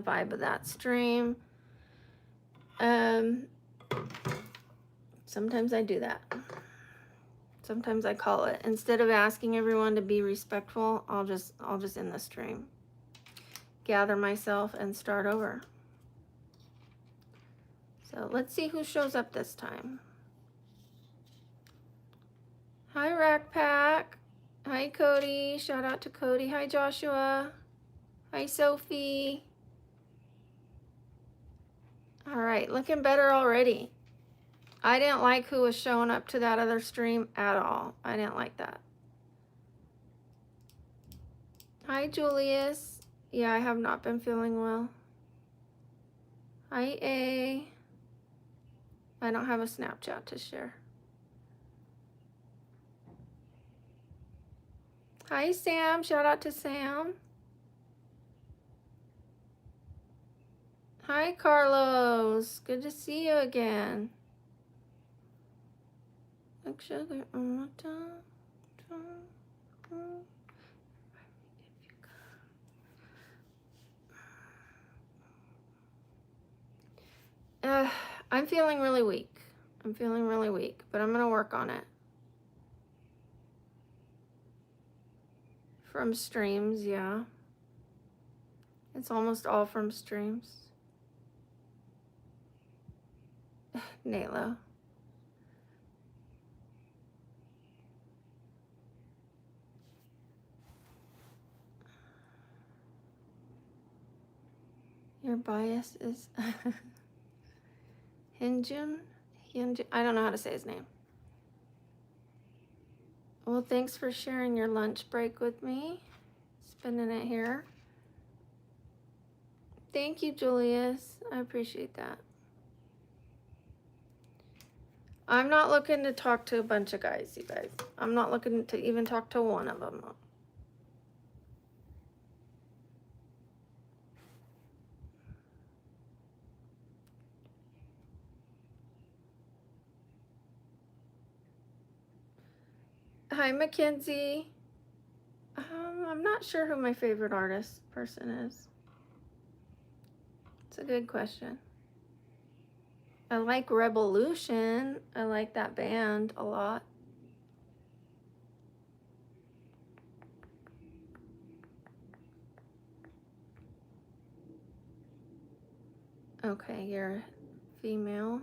vibe of that stream. Sometimes I do that. Sometimes I call it. Instead of asking everyone to be respectful, I'll just end the stream. Gather myself and start over. So let's see who shows up this time. Hi, Rack Pack. Hi, Cody. Shout out to Cody. Hi, Joshua. Hi, Sophie. All right, looking better already. I didn't like who was showing up to that other stream at all. I didn't like that. Hi, Julius. Yeah, I have not been feeling well. Hi, A. I don't have a Snapchat to share. Hi, Sam. Shout out to Sam. Hi, Carlos. Good to see you again. Like sugar on my tongue. I'm feeling really weak. I'm feeling really weak, but I'm going to work on it. From streams, yeah. It's almost all from streams. Nalo. Your bias is Hyunjin? I don't know how to say his name. Well, thanks for sharing your lunch break with me. Spending it here. Thank you, Julius. I appreciate that. I'm not looking to talk to a bunch of guys, you guys. I'm not looking to even talk to one of them. Hi, Mackenzie. I'm not sure who my favorite artist person is. It's a good question. I like Revolution. I like that band a lot. Okay, you're female.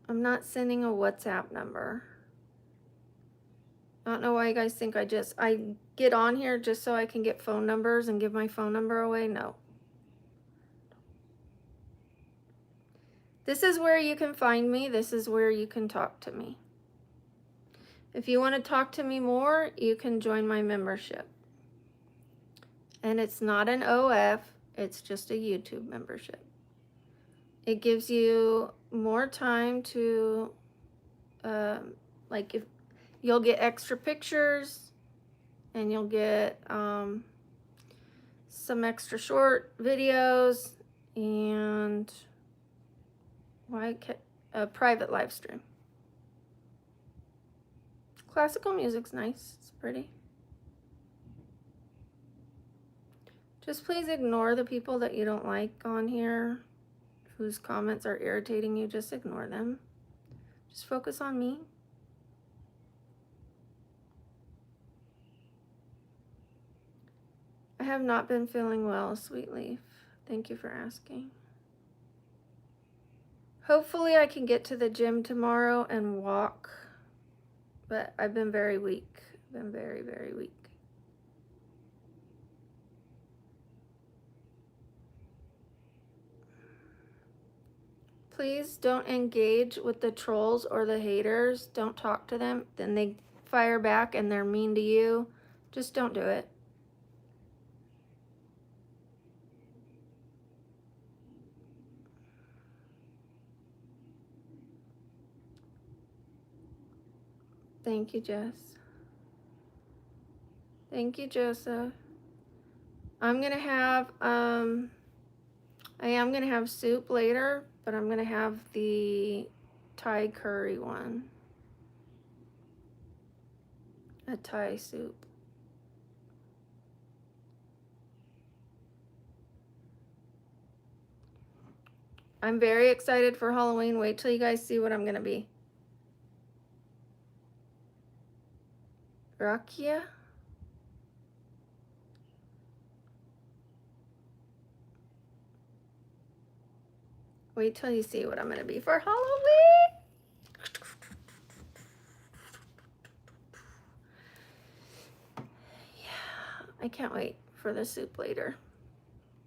I'm not sending a WhatsApp number. I don't know why you guys think I get on here just so I can get phone numbers and give my phone number away. No. This is where you can find me. This is where you can talk to me. If you want to talk to me more, you can join my membership. And it's not an OF, it's just a YouTube membership. It gives you more time to, like, if you'll get extra pictures and you'll get some extra short videos and a private live stream. Classical music's nice. It's pretty. Just please ignore the people that you don't like on here, whose comments are irritating you. Just ignore them. Just focus on me. I have not been feeling well, Sweet Leaf. Thank you for asking. Hopefully I can get to the gym tomorrow and walk, but I've been very weak. I've been very, very weak. Please don't engage with the trolls or the haters. Don't talk to them. Then they fire back and they're mean to you. Just don't do it. Thank you, Jess. Thank you, Joseph. I'm gonna have I am gonna have soup later, but I'm gonna have the Thai curry one. a Thai soup. I'm very excited for Halloween. Wait till you guys see what I'm gonna be. Rakia? Wait till you see what I'm gonna be for Halloween. Yeah, I can't wait for the soup later.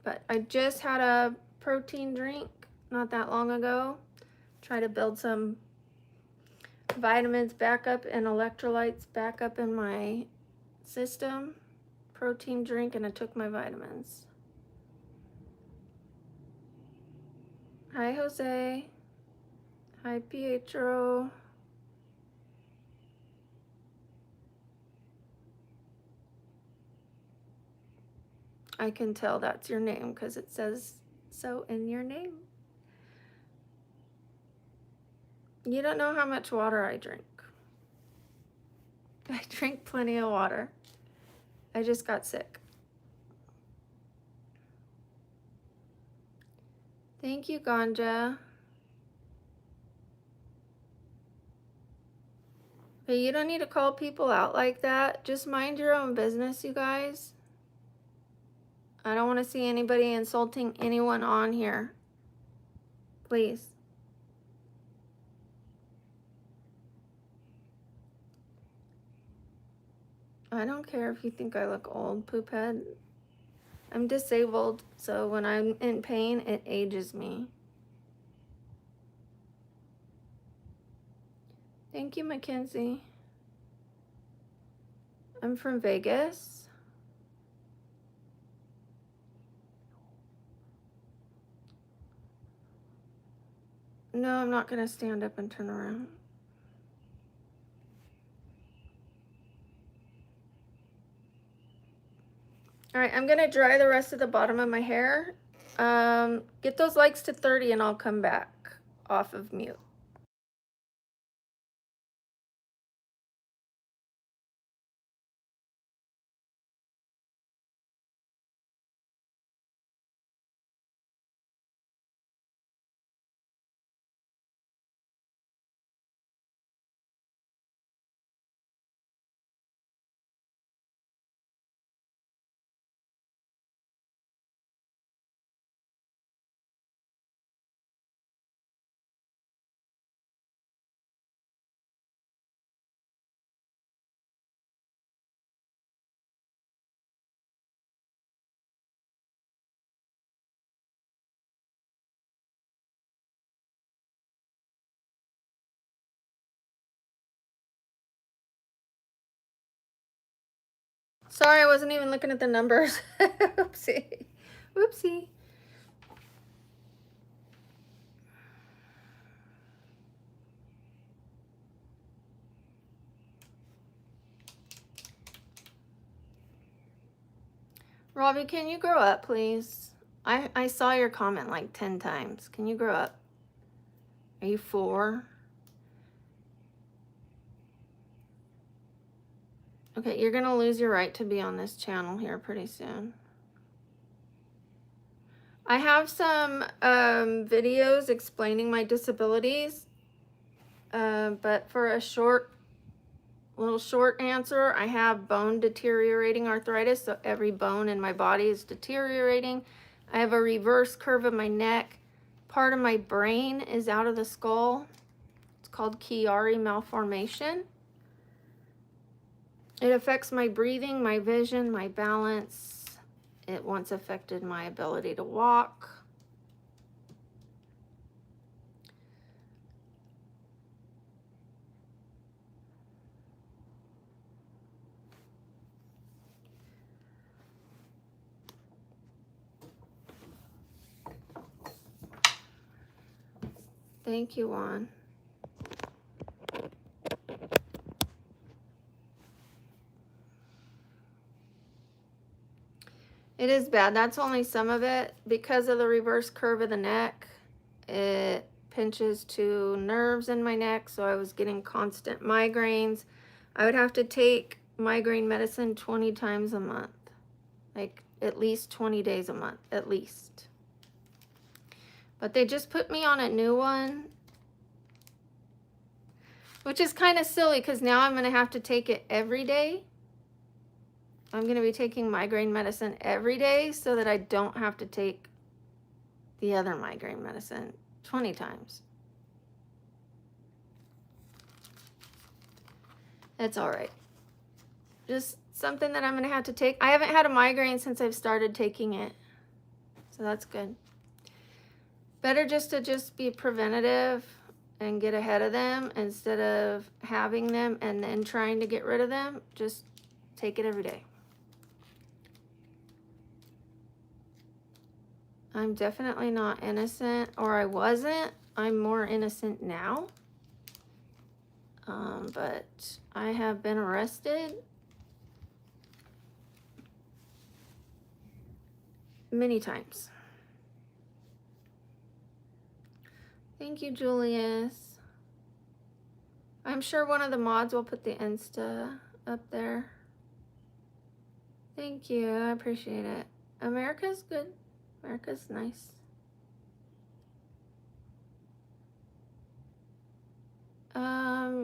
But I just had a protein drink not that long ago. Try to build some vitamins back up and electrolytes back up in my system. Protein drink, and I took my vitamins. Hi, Jose. Hi, Pietro. I can tell that's your name because it says so in your name. You don't know how much water I drink. I drink plenty of water. I just got sick. Thank you, Ganja. But you don't need to call people out like that. Just mind your own business, you guys. I don't want to see anybody insulting anyone on here. Please. I don't care if you think I look old, poophead. I'm disabled, so when I'm in pain, it ages me. Thank you, Mackenzie. I'm from Vegas. No, I'm not going to stand up and turn around. All right, I'm going to dry the rest of the bottom of my hair. Get those likes to 30 and I'll come back off of mute. Sorry, I wasn't even looking at the numbers. Oopsie. Whoopsie. Robbie, can you grow up, please? I saw your comment like 10 times. Can you grow up? Are you 4? Okay, you're gonna lose your right to be on this channel here pretty soon. I have some videos explaining my disabilities, but for a little short answer, I have bone deteriorating arthritis, so every bone in my body is deteriorating. I have a reverse curve of my neck. Part of my brain is out of the skull. It's called Chiari malformation. It affects my breathing, my vision, my balance. It once affected my ability to walk. Thank you, Juan. It is bad. That's only some of it. Because of the reverse curve of the neck, it pinches to nerves in my neck, so I was getting constant migraines. I would have to take migraine medicine 20 times a month. Like at least 20 days a month, at least. But they just put me on a new one, which is kind of silly because now I'm going to have to take it every day. I'm going to be taking migraine medicine every day so that I don't have to take the other migraine medicine 20 times. It's all right. Just something that I'm going to have to take. I haven't had a migraine since I've started taking it. So that's good. Better just to be preventative and get ahead of them instead of having them and then trying to get rid of them. Just take it every day. I'm definitely not innocent, or I wasn't. I'm more innocent now. But I have been arrested many times. Thank you, Julius. I'm sure one of the mods will put the Insta up there. Thank you. I appreciate it. America's good. America's nice.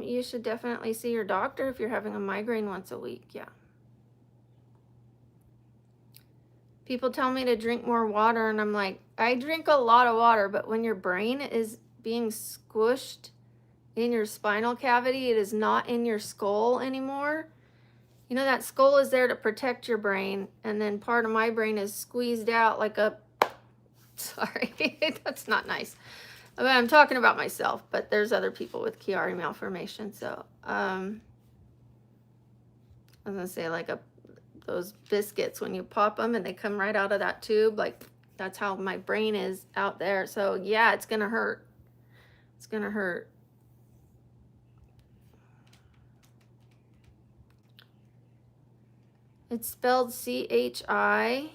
You should definitely see your doctor if you're having a migraine once a week. Yeah. People tell me to drink more water, and I'm like, I drink a lot of water, but when your brain is being squished in your spinal cavity, it is not in your skull anymore. You know, that skull is there to protect your brain, and then part of my brain is squeezed out like a, sorry, that's not nice. I mean, I'm talking about myself, but there's other people with Chiari malformation, so, I was gonna say like those biscuits, when you pop them and they come right out of that tube, like that's how my brain is out there. So yeah, it's gonna hurt. It's gonna hurt. It's spelled Chiari,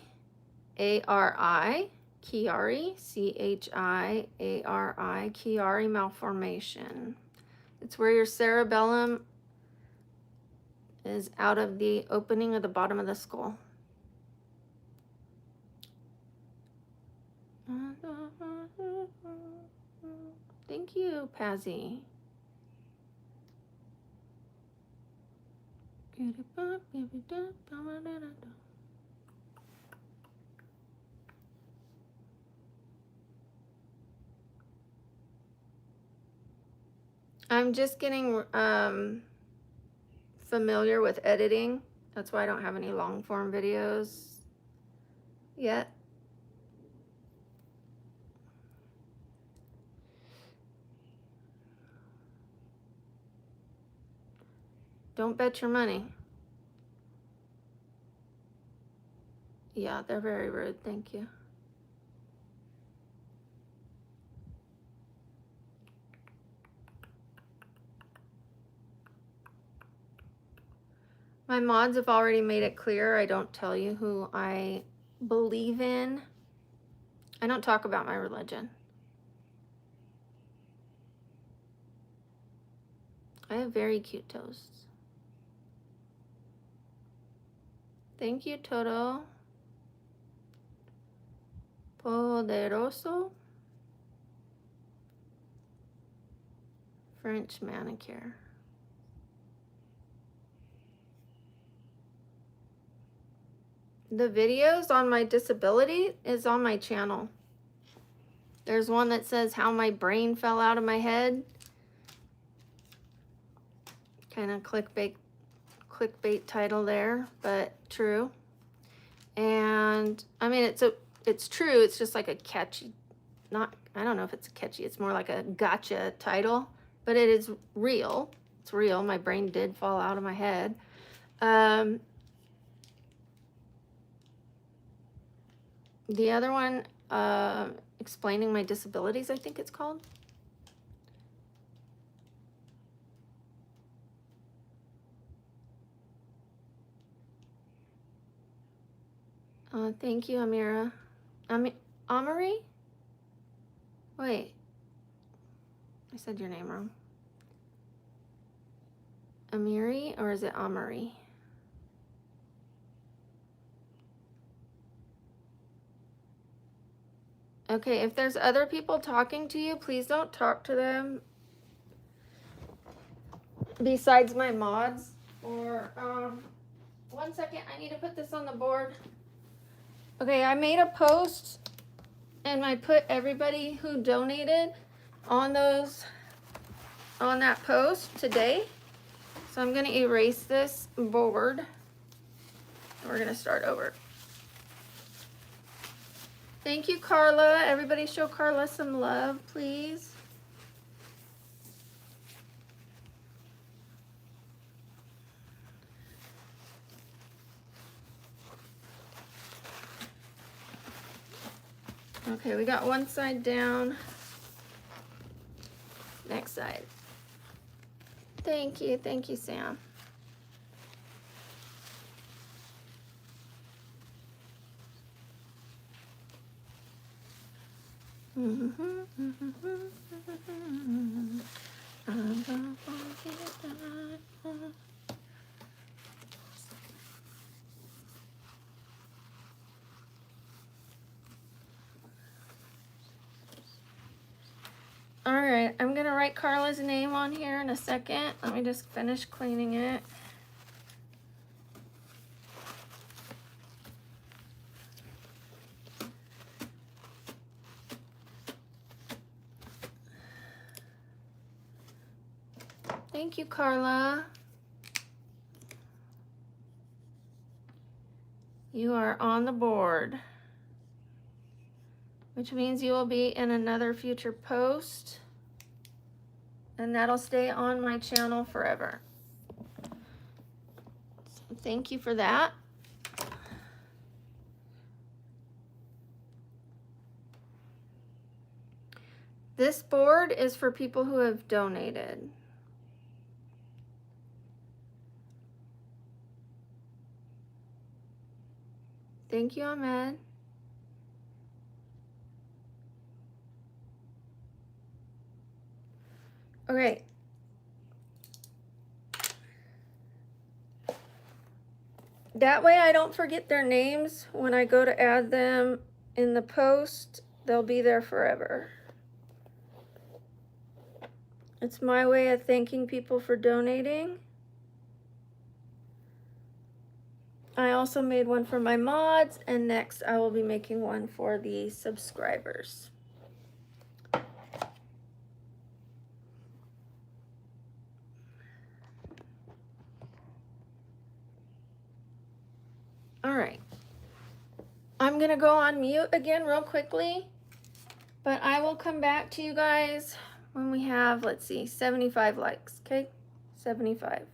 Chiari, Chiari, Chiari malformation. It's where your cerebellum is out of the opening of the bottom of the skull. Thank you, Pazzy. I'm just getting familiar with editing. That's why I don't have any long form videos yet. Don't bet your money. Yeah, they're very rude. Thank you. My mods have already made it clear I don't tell you who I believe in. I don't talk about my religion. I have very cute toasts. Thank you, Toto. Poderoso. French manicure. The videos on my disability is on my channel. There's one that says how my brain fell out of my head. Kind of clickbait title there, but true. And I mean, it's true. It's just like a catchy, I don't know if it's catchy. It's more like a gotcha title, but it is real. It's real. My brain did fall out of my head. The other one, explaining my disabilities, I think it's called. Thank you, Amira. Amari? Wait. I said your name wrong. Amiri, or is it Amari? Okay, if there's other people talking to you, please don't talk to them besides my mods. Or, 1 second, I need to put this on the board. Okay, I made a post and I put everybody who donated on that post today. So I'm gonna erase this board. And we're gonna start over. Thank you, Carla. Everybody show Carla some love, please. Okay, we got one side down. Next side. Thank you, Sam. I'm gonna forget that. All right, I'm gonna write Carla's name on here in a second. Let me just finish cleaning it. Thank you, Carla. You are on the board, which means you will be in another future post, and that'll stay on my channel forever. So thank you for that. This board is for people who have donated. Thank you, Ahmed. Okay. That way I don't forget their names when I go to add them in the post. They'll be there forever. It's my way of thanking people for donating. I also made one for my mods, and next I will be making one for the subscribers. All right. I'm gonna go on mute again real quickly, but I will come back to you guys when we have, let's see, 75 likes, okay? 75.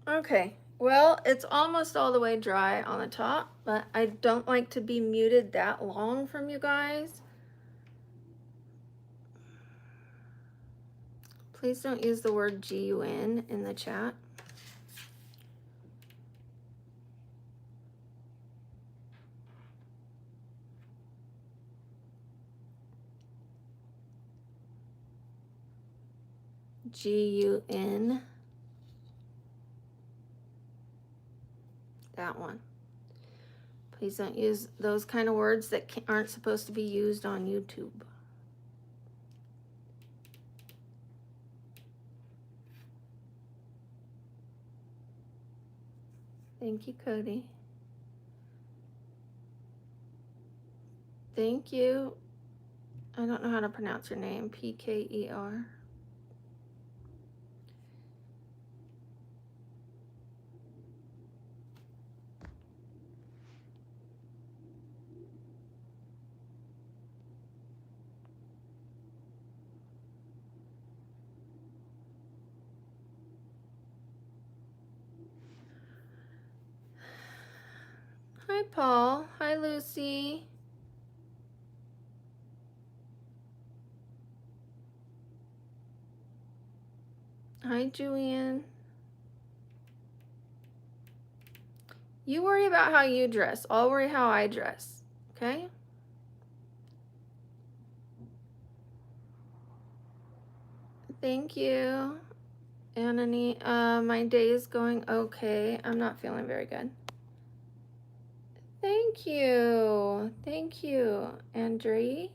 Okay, well, it's almost all the way dry on the top, but I don't like to be muted that long from you guys. Please don't use the word GUN in the chat. GUN. That one. Please don't use those kind of words that aren't supposed to be used on YouTube. Thank you, Cody. Thank you. I don't know how to pronounce your name. PKER. Hi, Paul. Hi, Lucy. Hi, Julian. You worry about how you dress. I'll worry how I dress. Okay? Thank you, Anani. My day is going okay. I'm not feeling very good. Thank you. Thank you, Andre.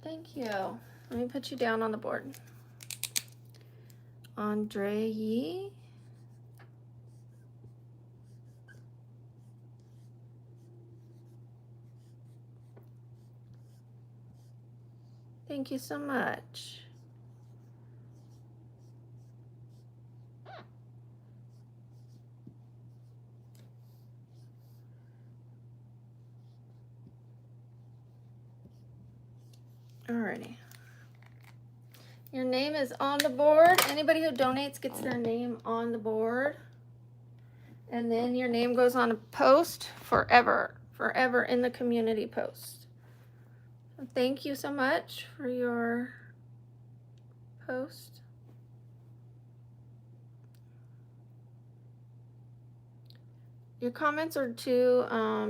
Thank you. Let me put you down on the board. Andre. Thank you so much. Alrighty. Your name is on the board. Anybody who donates gets their name on the board. And then your name goes on a post forever in the community post. So thank you so much for your post. Your comments are too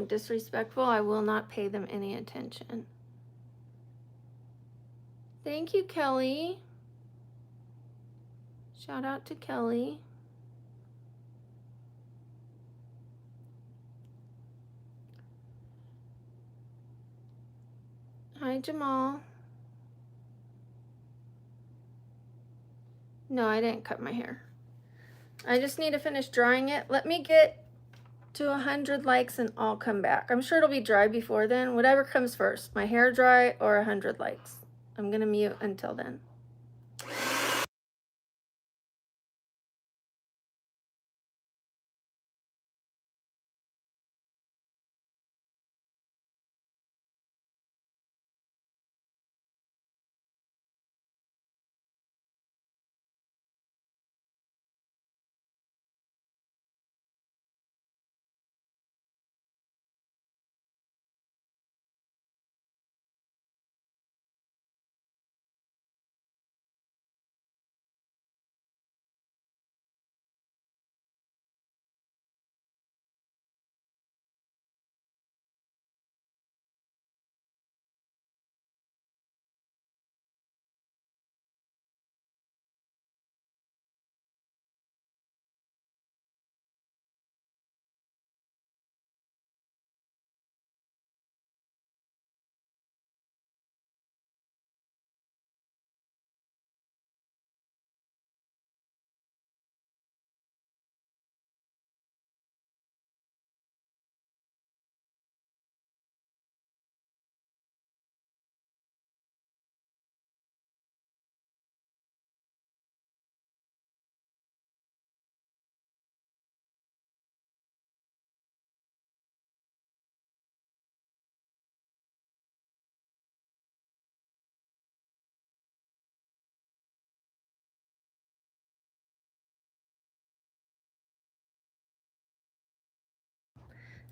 disrespectful. I will not pay them any attention. Thank you, Kelly. Shout out to Kelly. Hi, Jamal. No, I didn't cut my hair. I just need to finish drying it. Let me get to 100 likes and I'll come back. I'm sure it'll be dry before then. Whatever comes first, my hair dry or 100 likes. I'm gonna mute until then.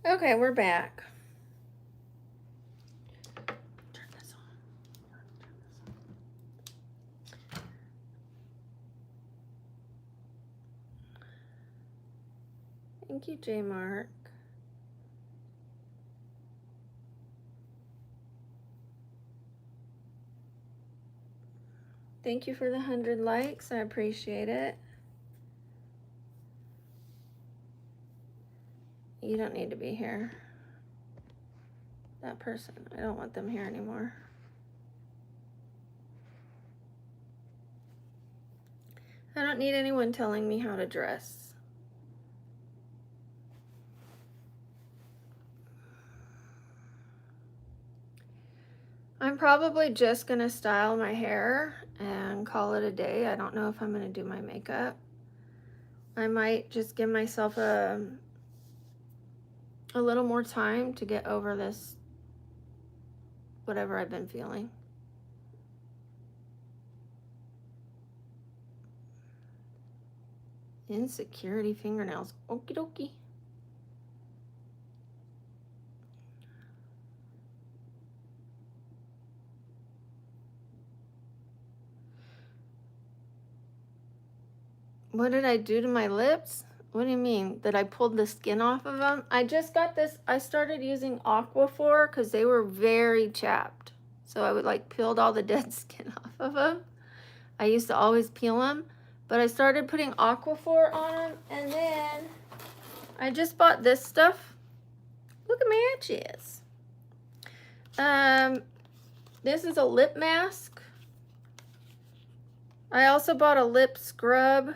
Okay, we're back. Turn this on. Thank you, J. Mark. Thank you for the 100 likes. I appreciate it. You don't need to be here. That person, I don't want them here anymore. I don't need anyone telling me how to dress. I'm probably just gonna style my hair and call it a day. I don't know if I'm gonna do my makeup. I might just give myself a little more time to get over this, whatever I've been feeling. Insecurity fingernails. Okie dokie. What did I do to my lips? What do you mean? That I pulled the skin off of them? I just got this. I started using Aquaphor because they were very chapped. So I would like peeled all the dead skin off of them. I used to always peel them. But I started putting Aquaphor on them. And then I just bought this stuff. Look at my edges. This is a lip mask. I also bought a lip scrub.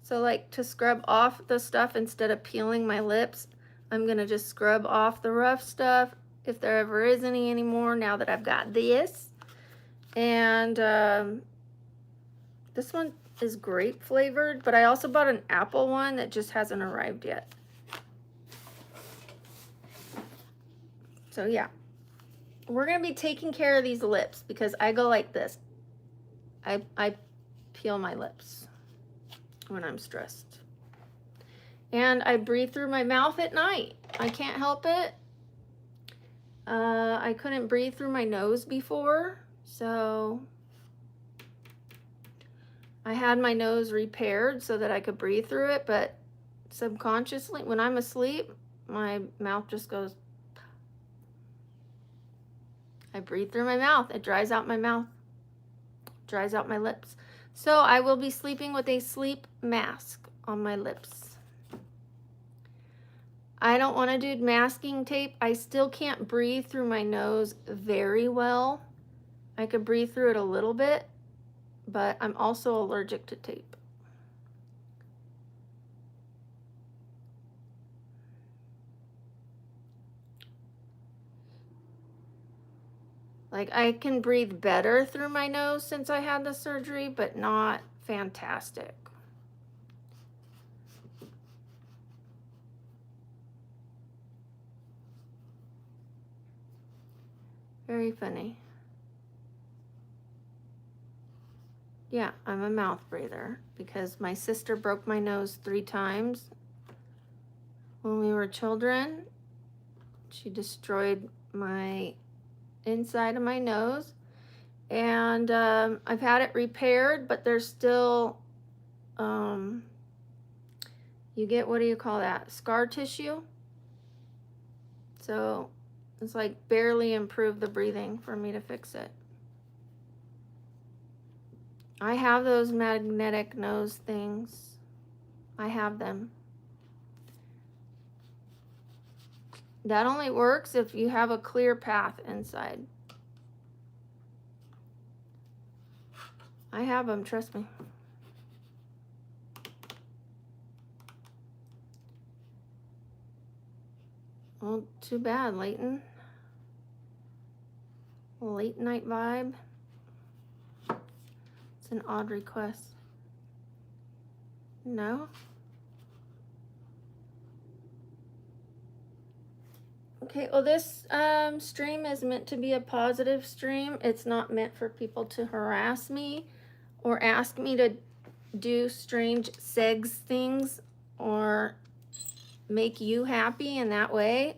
So like to scrub off the stuff instead of peeling my lips, I'm gonna just scrub off the rough stuff if there ever is any anymore now that I've got this. And this one is grape flavored, but I also bought an apple one that just hasn't arrived yet. So yeah, we're gonna be taking care of these lips because I go like this. I peel my lips when I'm stressed. And I breathe through my mouth at night. I can't help it. I couldn't breathe through my nose before, so I had my nose repaired so that I could breathe through it, but subconsciously, when I'm asleep, my mouth just goes. I breathe through my mouth. It dries out my mouth, dries out my lips. So I will be sleeping with a sleep mask on my lips. I don't want to do masking tape. I still can't breathe through my nose very well. I could breathe through it a little bit, but I'm also allergic to tape. Like I can breathe better through my nose since I had the surgery, but not fantastic. Very funny. Yeah, I'm a mouth breather because my sister broke my nose 3 times when we were children. She destroyed my inside of my nose, and I've had it repaired, but there's still you get, what do you call that, scar tissue. So it's like barely improved the breathing for me to fix it. I have those magnetic nose things. I have them. That only works if you have a clear path inside. I have them, trust me. Well, too bad, Leighton. Late night vibe. It's an odd request. No? Okay, well this stream is meant to be a positive stream. It's not meant for people to harass me or ask me to do strange segs things or make you happy in that way,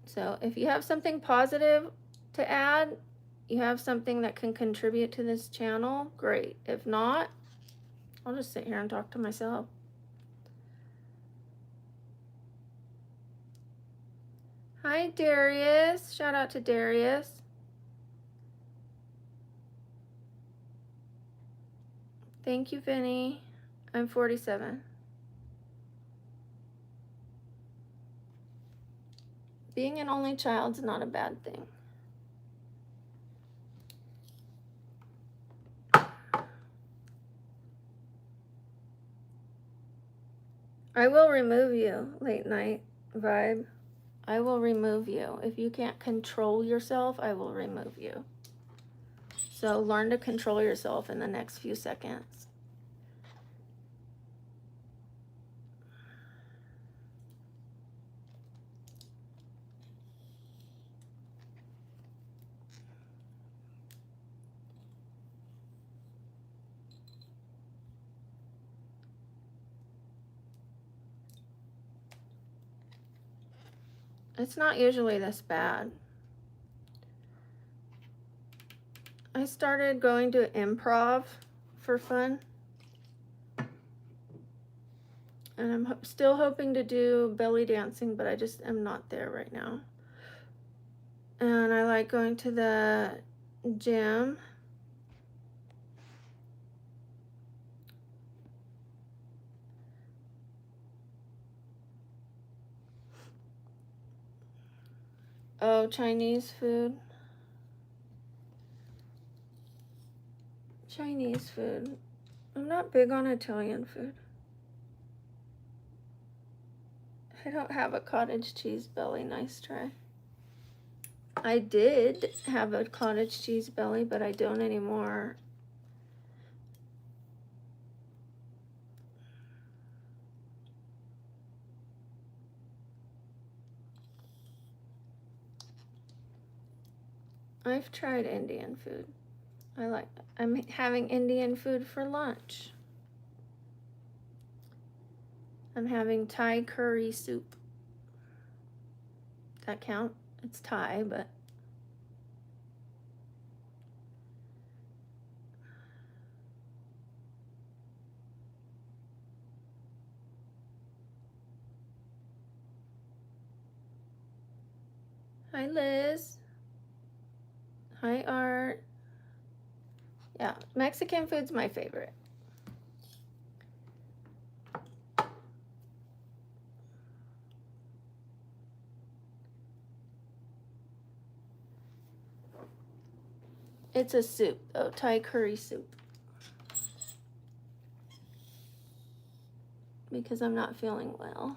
So if you have something positive to add, you have something that can contribute to this channel, great. If not, I'll just sit here and talk to myself. Hi, Darius. Shout out to Darius. Thank you, Vinny. I'm 47. Being an only child's not a bad thing. I will remove you, late night vibe. I will remove you. If you can't control yourself, I will remove you. So learn to control yourself in the next few seconds. It's not usually this bad. I started going to improv for fun. And I'm still hoping to do belly dancing, but I just am not there right now. And I like going to the gym. Oh, Chinese food. Chinese food. I'm not big on Italian food. I don't have a cottage cheese belly. Nice try. I did have a cottage cheese belly, but I don't anymore. I've tried Indian food. I'm having Indian food for lunch. I'm having Thai curry soup. That count? It's Thai, but hi, Liz. Hi, Art. Yeah, Mexican food's my favorite. It's a soup, though, Thai curry soup. Because I'm not feeling well.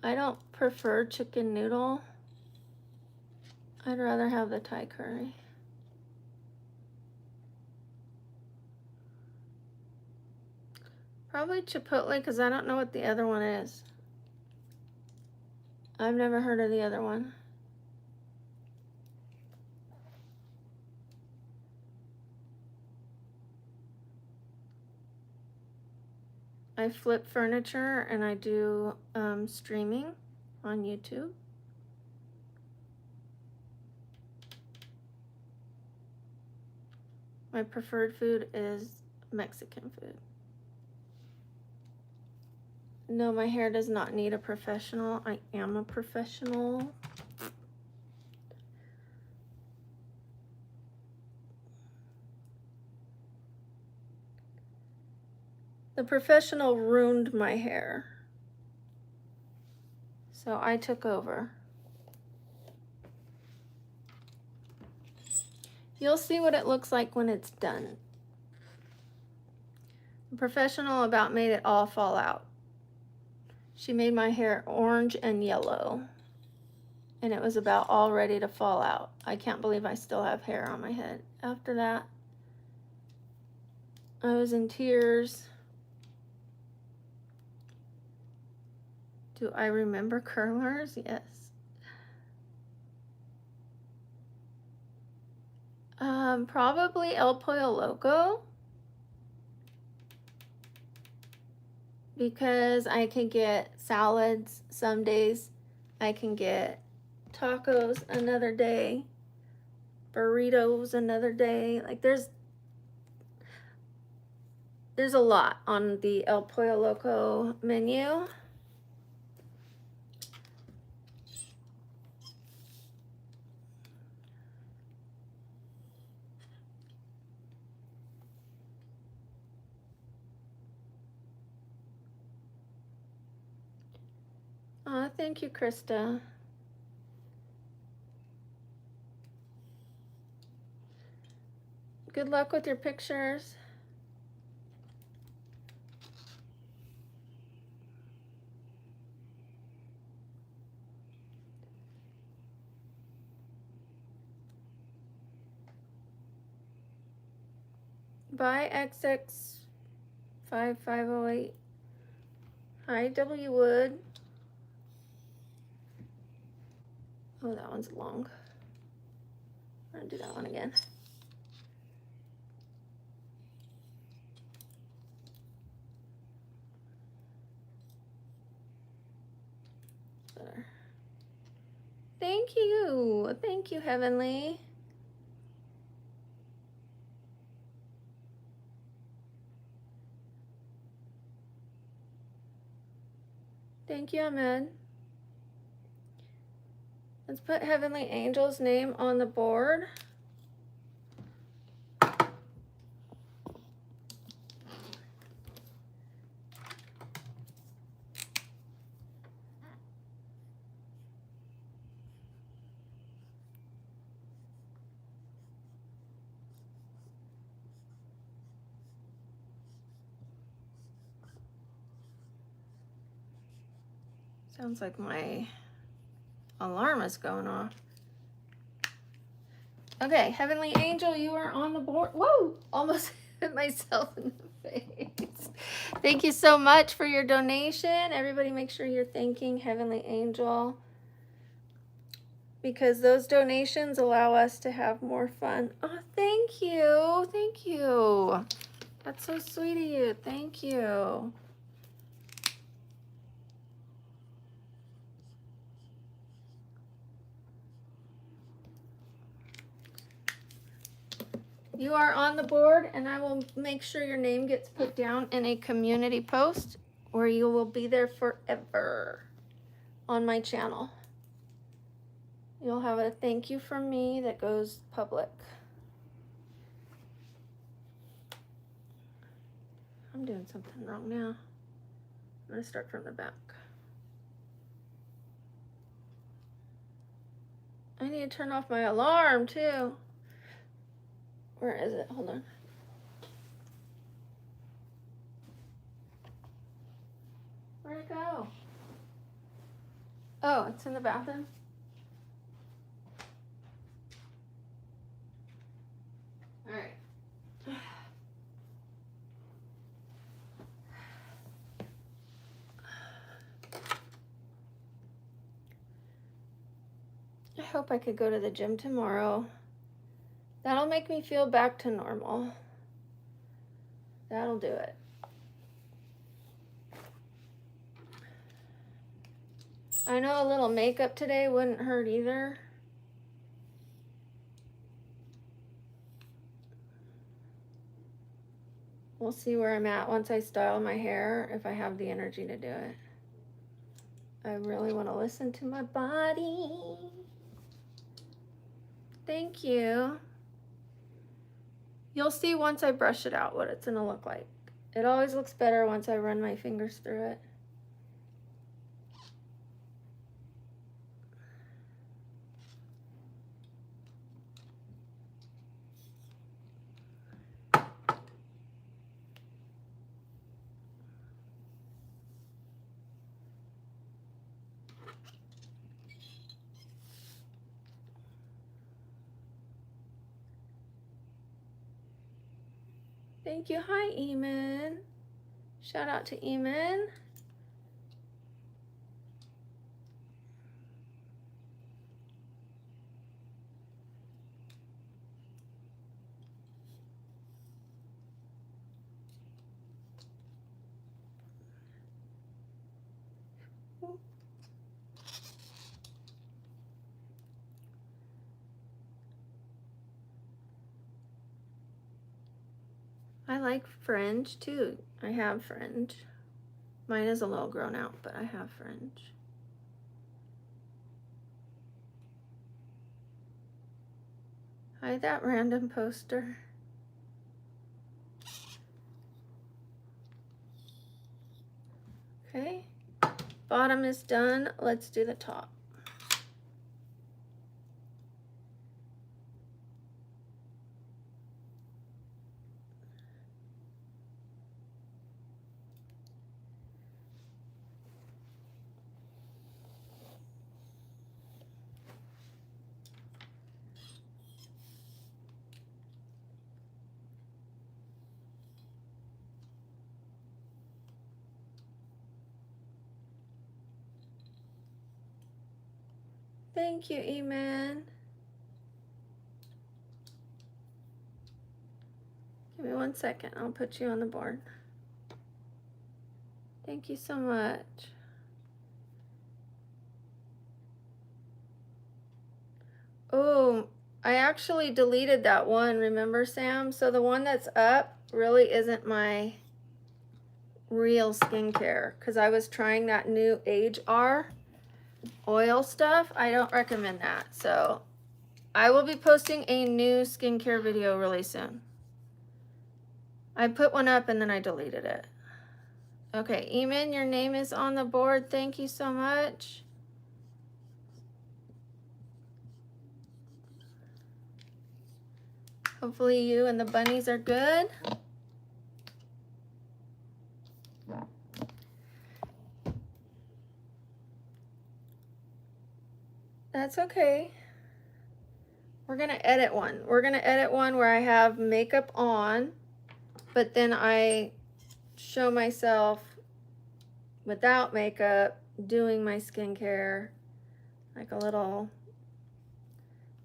I don't prefer chicken noodle. I'd rather have the Thai curry. Probably Chipotle, because I don't know what the other one is. I've never heard of the other one. I flip furniture and I do streaming on YouTube. My preferred food is Mexican food. No, my hair does not need a professional. I am a professional. The professional ruined my hair. So I took over. You'll see what it looks like when it's done. The professional about made it all fall out. She made my hair orange and yellow. And it was about all ready to fall out. I can't believe I still have hair on my head. After that, I was in tears. Do I remember curlers? Yes. Probably El Pollo Loco, because I can get salads some days. I can get tacos another day, burritos another day. Like there's a lot on the El Pollo Loco menu. Thank you, Krista. Good luck with your pictures. Bye, XX5508. Hi, W. Wood. Oh, that one's long. I'm gonna do that one again. Better. Thank you. Thank you, Heavenly. Thank you, Ahmed. Let's put Heavenly Angel's name on the board. Sounds like my alarm is going off. Okay, Heavenly Angel, you are on the board. Whoa, almost hit myself in the face. Thank you so much for your donation. Everybody make sure you're thanking Heavenly Angel, because those donations allow us to have more fun. Oh, thank you. Thank you. That's so sweet of you. Thank you. You are on the board, and I will make sure your name gets put down in a community post where you will be there forever on my channel. You'll have a thank you from me that goes public. I'm doing something wrong now. I'm going to start from the back. I need to turn off my alarm too. Where is it? Hold on. Where'd it go? Oh, it's in the bathroom. All right. I hope I could go to the gym tomorrow. That'll make me feel back to normal. That'll do it. I know a little makeup today wouldn't hurt either. We'll see where I'm at once I style my hair, if I have the energy to do it. I really want to listen to my body. Thank you. You'll see once I brush it out what it's going to look like. It always looks better once I run my fingers through it. Thank you. Hi, Eamon. Shout out to Eamon. I like fringe too. I have fringe. Mine is a little grown out, but I have fringe. Hide that random poster. Okay, bottom is done. Let's do the top. Thank you, Eman. Give me 1 second. I'll put you on the board. Thank you so much. Oh, I actually deleted that one, remember, Sam? So the one that's up really isn't my real skincare because I was trying that new Age R oil stuff. I don't recommend that. So I will be posting a new skincare video really soon. I put one up and then I deleted it. Okay, Eamon, your name is on the board. Thank you so much. Hopefully you and the bunnies are good. That's okay. We're gonna edit one. We're gonna edit one where I have makeup on, but then I show myself without makeup doing my skincare, like a little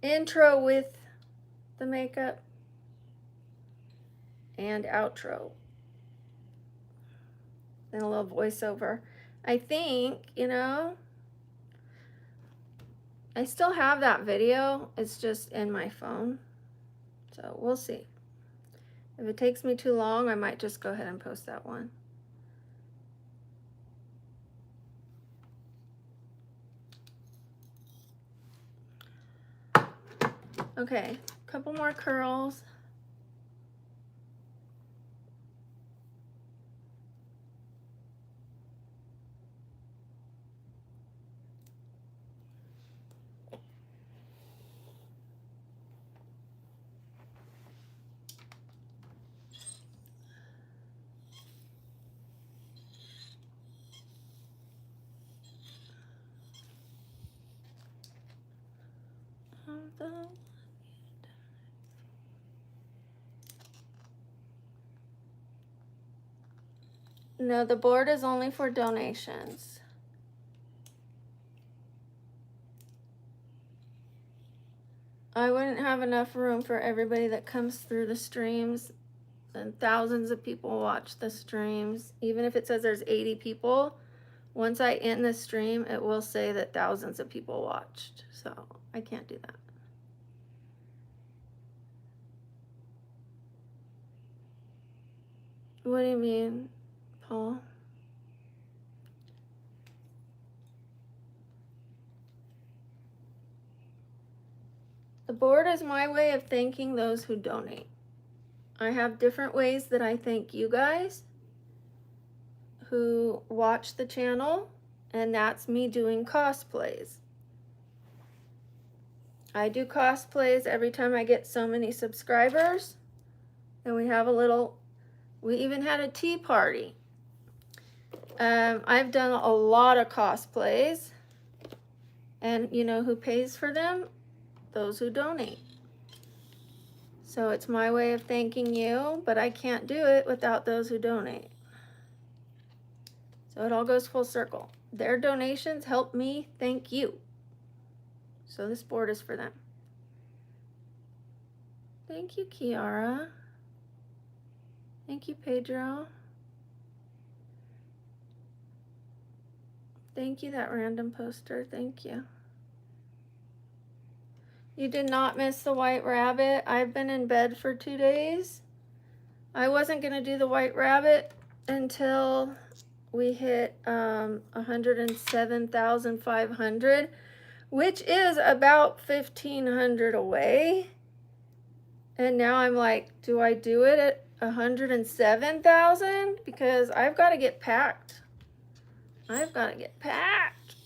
intro with the makeup and outro. And a little voiceover. I think, you know, I still have that video. It's just in my phone. So we'll see. If it takes me too long, I might just go ahead and post that one. Okay, a couple more curls. No, the board is only for donations. I wouldn't have enough room for everybody that comes through the streams, and thousands of people watch the streams. Even if it says there's 80 people, once I end the stream, it will say that thousands of people watched. So I can't do that. What do you mean, Paul? The board is my way of thanking those who donate. I have different ways that I thank you guys who watch the channel, and that's me doing cosplays. I do cosplays every time I get so many subscribers, and we have a little, we even had a tea party. I've done a lot of cosplays, and you know who pays for them? Those who donate. So it's my way of thanking you, but I can't do it without those who donate. So it all goes full circle. Their donations help me thank you. So this board is for them. Thank you, Kiara. Thank you, Pedro. Thank you, that random poster. Thank you. You did not miss the white rabbit. I've been in bed for 2 days. I wasn't going to do the white rabbit until we hit 107,500, which is about 1,500 away. And now I'm like, do I do it at 107,000? Because I've got to get packed. I've got to get packed.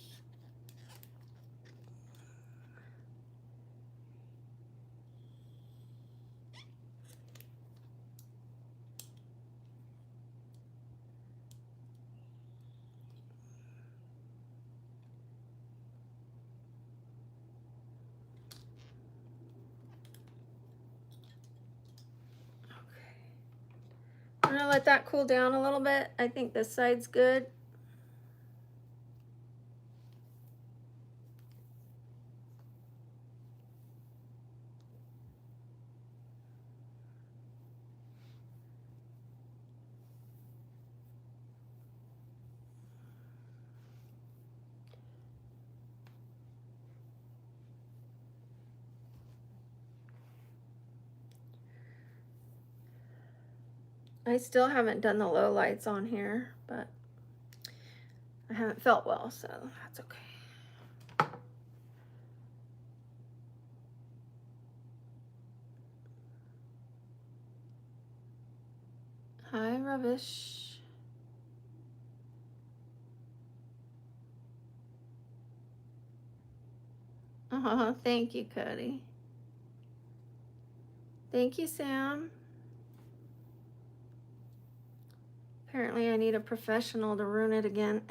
I'm gonna let that cool down a little bit. I think this side's good. I still haven't done the low lights on here, but I haven't felt well, so that's okay. Hi, Rubbish. Oh, thank you, Cody. Thank you, Sam. Apparently I need a professional to ruin it again.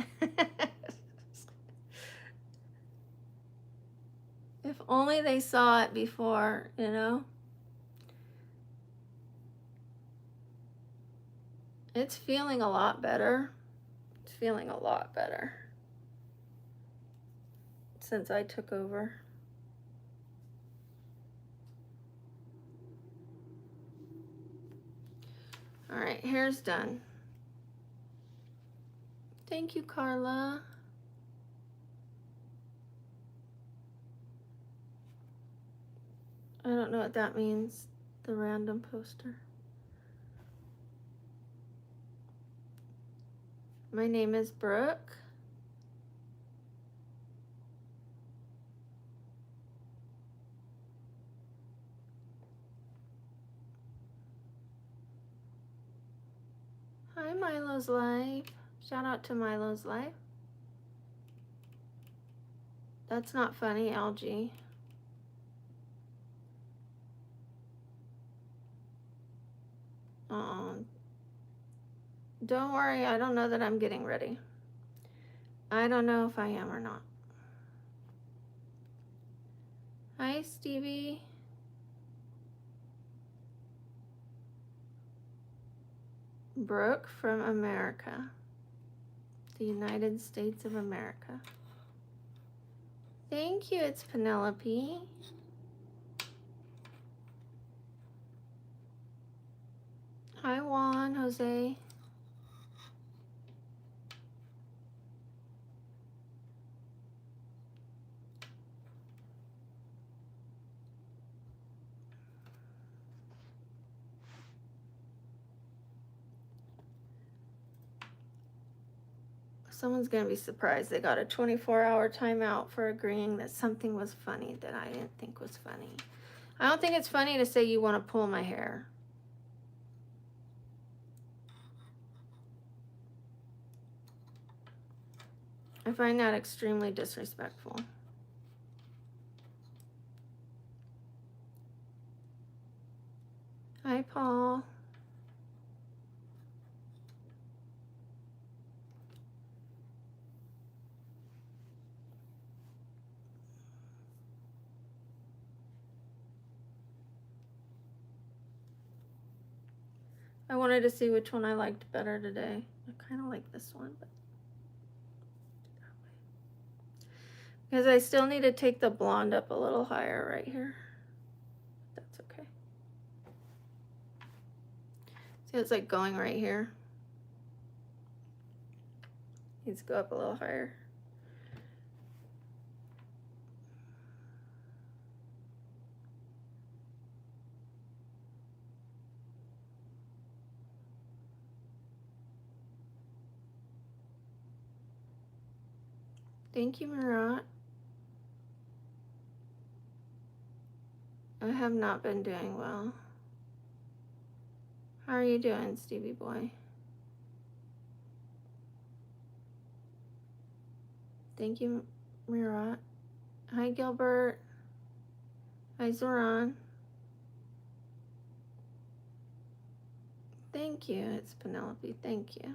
If only they saw it before, you know? It's feeling a lot better. It's feeling a lot better since I took over. All right, hair's done. Thank you, Carla. I don't know what that means, the random poster. My name is Brooke. Hi, Milo's Life. Shout out to Milo's Life. That's not funny, Algie. Don't worry, I don't know that I'm getting ready. I don't know if I am or not. Hi, Stevie. Brooke from America. The United States of America. Thank you, it's Penelope. Hi, Juan, Jose. Someone's gonna be surprised they got a 24-hour timeout for agreeing that something was funny that I didn't think was funny. I don't think it's funny to say you want to pull my hair. I find that extremely disrespectful. Hi, Paul. I wanted to see which one I liked better today. I kind of like this one, but because I still need to take the blonde up a little higher right here. That's okay. See, it's like going right here. Needs to go up a little higher. Thank you, Murat. I have not been doing well. How are you doing, Stevie boy? Thank you, Murat. Hi, Gilbert. Hi, Zoran. Thank you. It's Penelope. Thank you.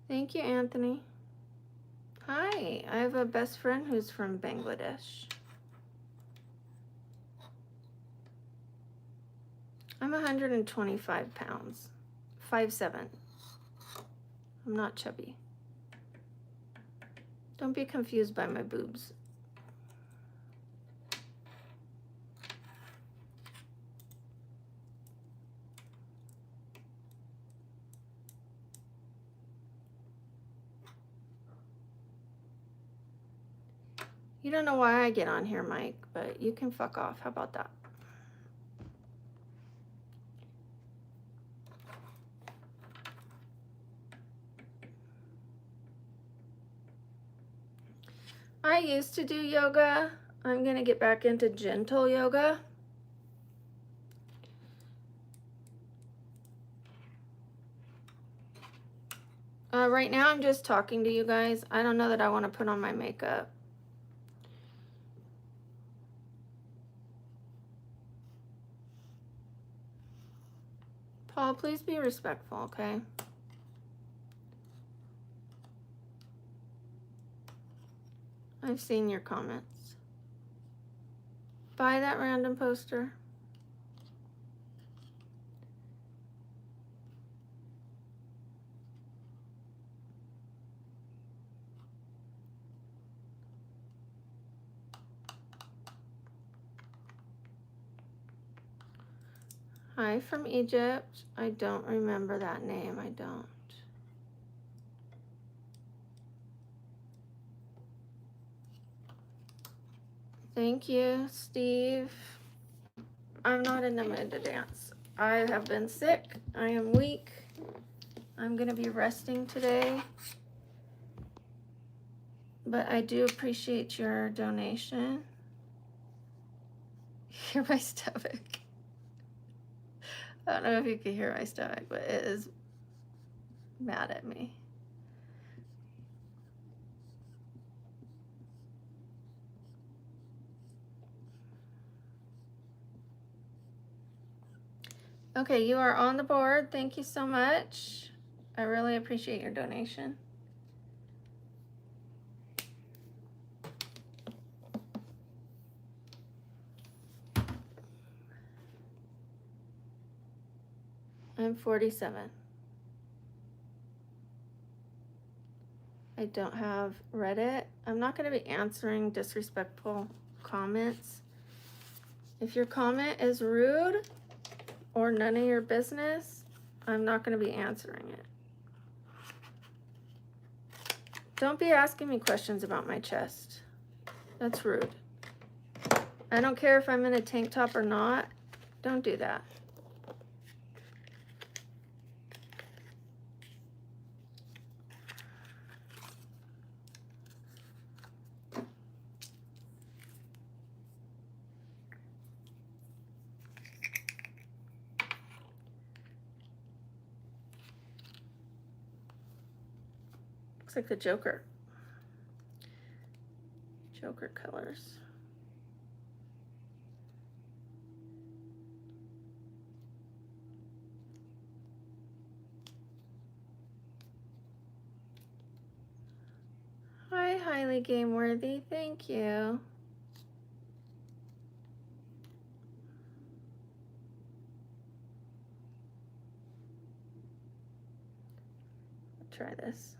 Thank you, Anthony. Hi. I have a best friend who's from Bangladesh. I'm 125 pounds. 5'7". I'm not chubby. Don't be confused by my boobs. You don't know why I get on here, Mike, but you can fuck off. How about that? I used to do yoga. I'm going to get back into gentle yoga. Right now I'm just talking to you guys. I don't know that I want to put on my makeup. Paul, please be respectful, okay? I've seen your comments. Buy that random poster. Hi from Egypt. I don't remember that name. I don't. Thank you, Steve. I'm not in the mood to dance. I have been sick. I am weak. I'm going to be resting today. But I do appreciate your donation. Hear my stomach. I don't know if you can hear my stomach, but it is mad at me. Okay, you are on the board. Thank you so much. I really appreciate your donation. I'm 47. I don't have Reddit. I'm not going to be answering disrespectful comments. If your comment is rude or none of your business, I'm not going to be answering it. Don't be asking me questions about my chest. That's rude. I don't care if I'm in a tank top or not. Don't do that. Looks like the Joker. Joker colors. Hi, highly game worthy. Thank you. Try this.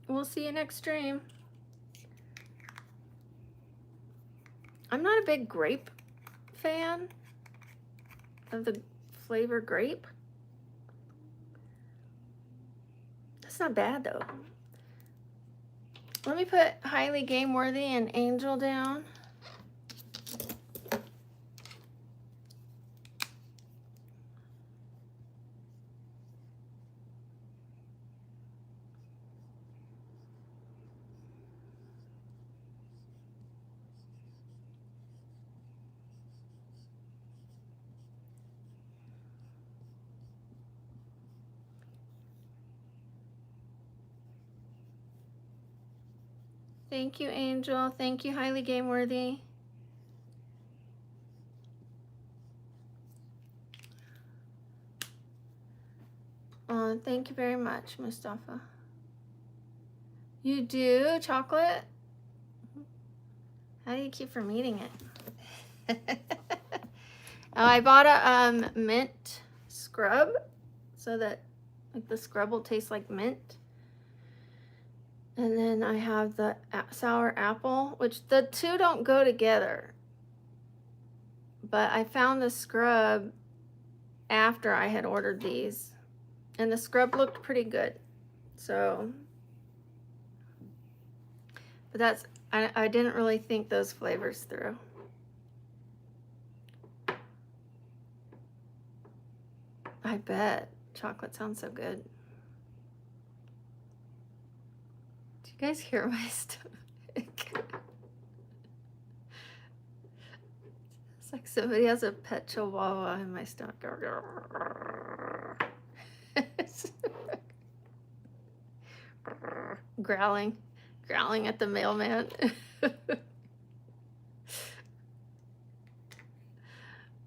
We'll see you next stream. I'm not a big grape fan of the flavor grape. That's not bad though. Let me put highly game worthy and angel down. Thank you, Angel. Thank you, highly game worthy. Thank you very much, Mustafa. You do chocolate? How do you keep from eating it? Oh, I bought a mint scrub so that like the scrub will taste like mint. And then I have the sour apple, which the two don't go together. But I found the scrub after I had ordered these. And the scrub looked pretty good. So, but that's, I didn't really think those flavors through. I bet. Chocolate sounds so good. Do you guys hear my stomach? It's like somebody has a pet chihuahua in my stomach. growling at the mailman.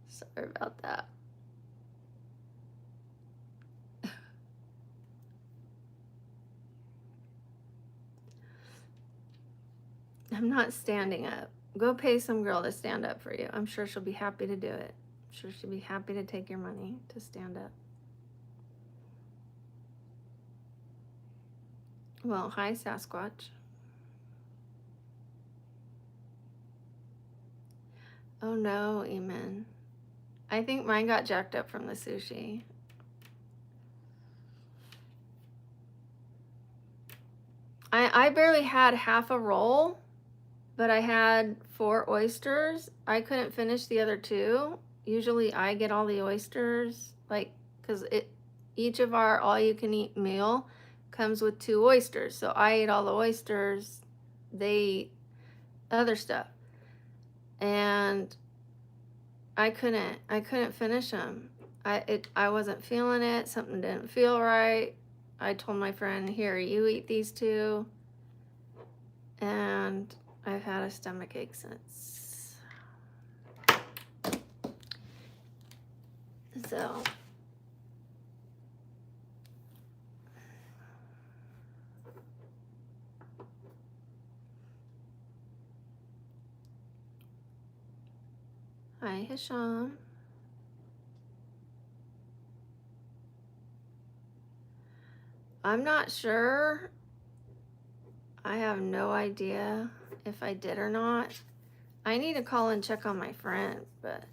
Sorry about that. I'm not standing up. Go pay some girl to stand up for you. I'm sure she'll be happy to do it. I'm sure she'll be happy to take your money to stand up. Well, hi, Sasquatch. Oh no, Eamon. I think mine got jacked up from the sushi. I barely had half a roll, but I had 4 oysters. I couldn't finish the other 2. Usually I get all the oysters, like, because each of our all-you-can-eat meal comes with 2 oysters. So I ate all the oysters. They ate other stuff. And I couldn't finish them. I wasn't feeling it. Something didn't feel right. I told my friend, here, you eat these 2. And I've had a stomach ache since. So. Hi, Hisham. I'm not sure. I have no idea if I did or not. I need to call and check on my friend, but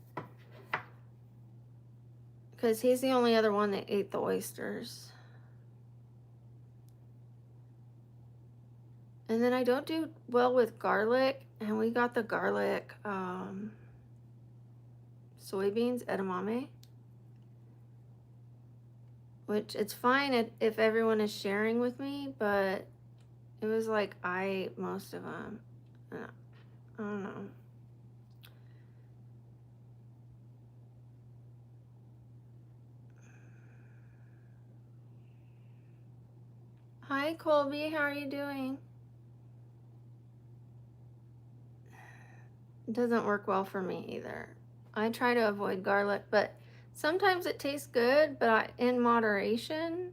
because he's the only other one that ate the oysters. And then I don't do well with garlic, and we got the garlic soybeans, edamame, which it's fine if everyone is sharing with me, but it was like I ate most of them. I don't know. Hi, Colby. How are you doing? It doesn't work well for me either. I try to avoid garlic, but sometimes it tastes good, but in moderation.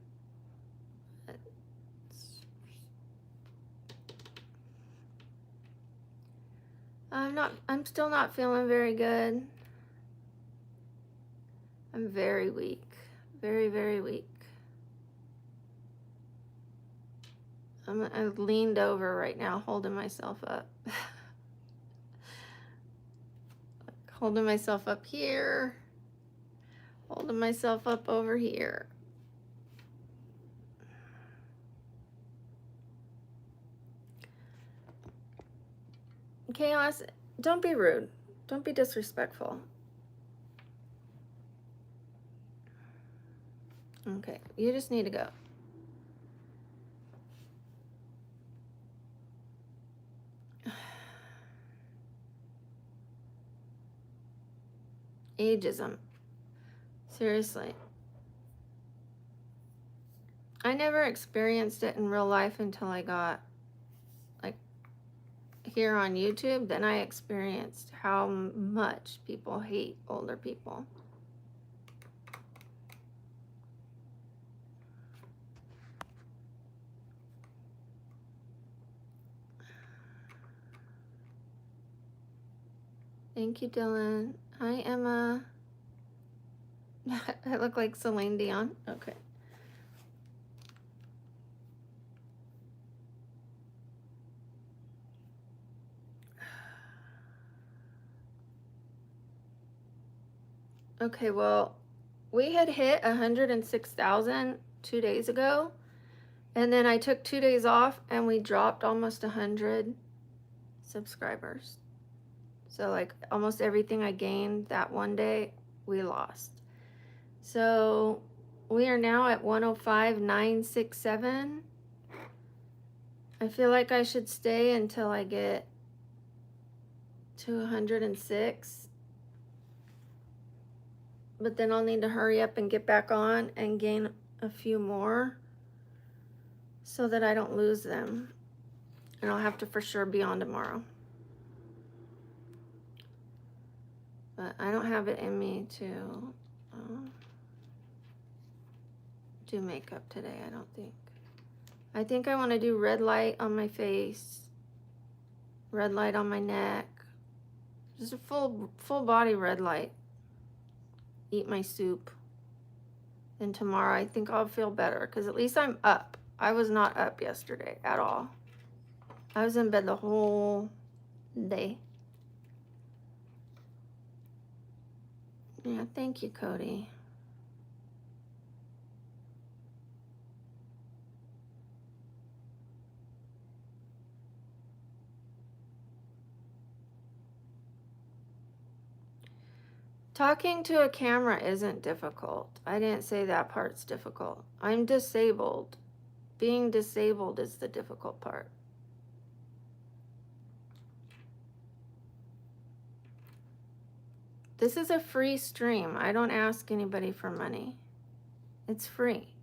I'm still not feeling very good. I'm very weak. Very, very weak. I'm leaned over right now, holding myself up. Holding myself up here. Holding holding myself up over here. Chaos, don't be rude. Don't be disrespectful. Okay, you just need to go. Ageism. Seriously. I never experienced it in real life until I got, like, here on YouTube. Then I experienced how much people hate older people. Thank you, Dylan. Hi, Emma. I look like Celine Dion. Okay. Okay, well, we had hit 106,000 2 days ago, and then I took 2 days off, and we dropped almost 100 subscribers. So, like, almost everything I gained that one day, we lost. So, we are now at 105,967. I feel like I should stay until I get to 106. But then I'll need to hurry up and get back on and gain a few more so that I don't lose them. And I'll have to for sure be on tomorrow. But I don't have it in me to do makeup today, I don't think. I think I want to do red light on my face, red light on my neck, just a full body red light. Eat my soup. And tomorrow I think I'll feel better because at least I'm up. I was not up yesterday at all. I was in bed the whole day. Yeah, thank you, Cody. Talking to a camera isn't difficult. I didn't say that part's difficult. I'm disabled. Being disabled is the difficult part. This is a free stream. I don't ask anybody for money. It's free.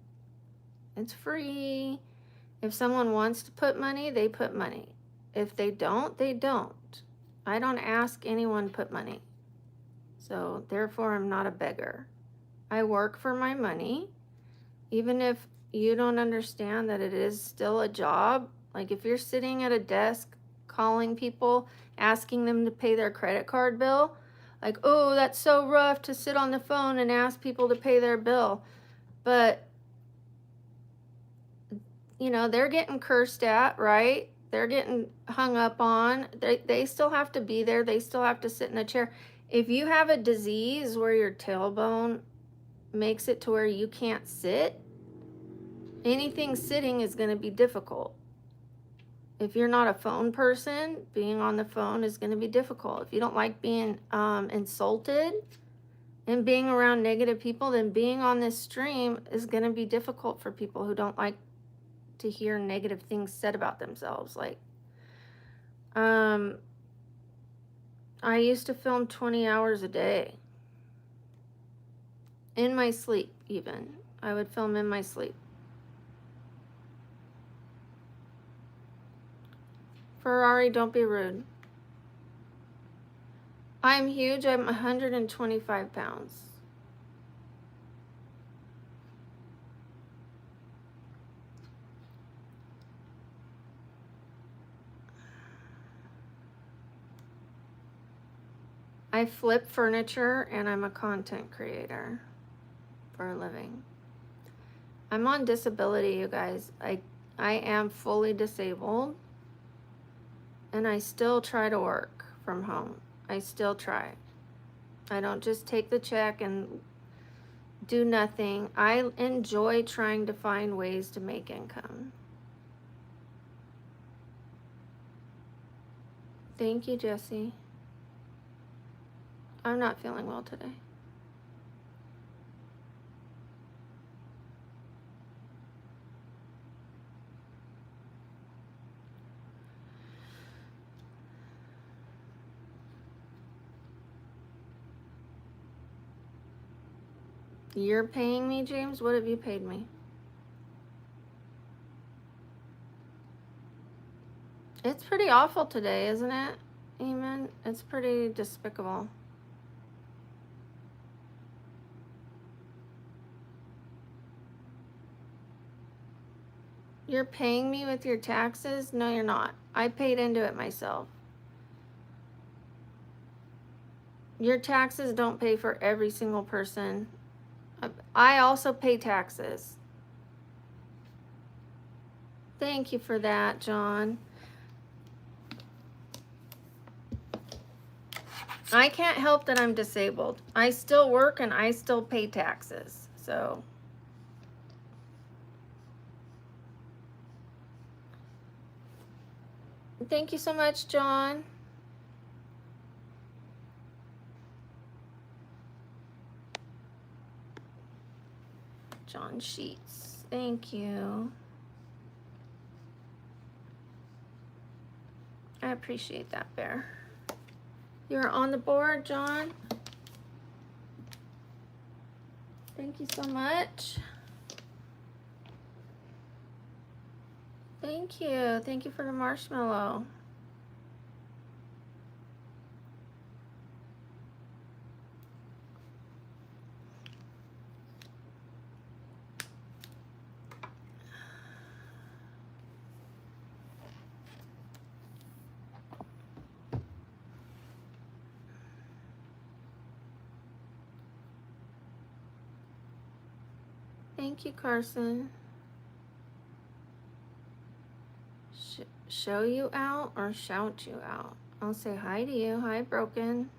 It's free. If someone wants to put money, they put money. If they don't, they don't. I don't ask anyone to put money. So therefore, I'm not a beggar. I work for my money. Even if you don't understand that it is still a job, like if you're sitting at a desk calling people, asking them to pay their credit card bill, like, oh, that's so rough to sit on the phone and ask people to pay their bill. But, you know, they're getting cursed at, right? They're getting hung up on. They still have to be there. They still have to sit in a chair. If you have a disease where your tailbone makes it to where you can't sit, anything sitting is going to be difficult. If you're not a phone person, being on the phone is going to be difficult. If you don't like being insulted and being around negative people, then being on this stream is going to be difficult for people who don't like to hear negative things said about themselves. Like, I used to film 20 hours a day. In my sleep, even. I would film in my sleep. Ferrari, don't be rude. I'm huge. I'm 125 pounds. I flip furniture and I'm a content creator for a living. I'm on disability, you guys. I am fully disabled and I still try to work from home. I still try. I don't just take the check and do nothing. I enjoy trying to find ways to make income. Thank you, Jesse. I'm not feeling well today. You're paying me, James? What have you paid me? It's pretty awful today, isn't it? Amen. It's pretty despicable. You're paying me with your taxes? No, you're not. I paid into it myself. Your taxes don't pay for every single person. I also pay taxes. Thank you for that, John. I can't help that I'm disabled. I still work and I still pay taxes. So thank you so much, John. John Sheets. Thank you. I appreciate that, Bear. You're on the board, John. Thank you so much. Thank you. Thank you for the marshmallow. Thank you, Carson. Show you out or shout you out? I'll say hi to you. Hi, Broken.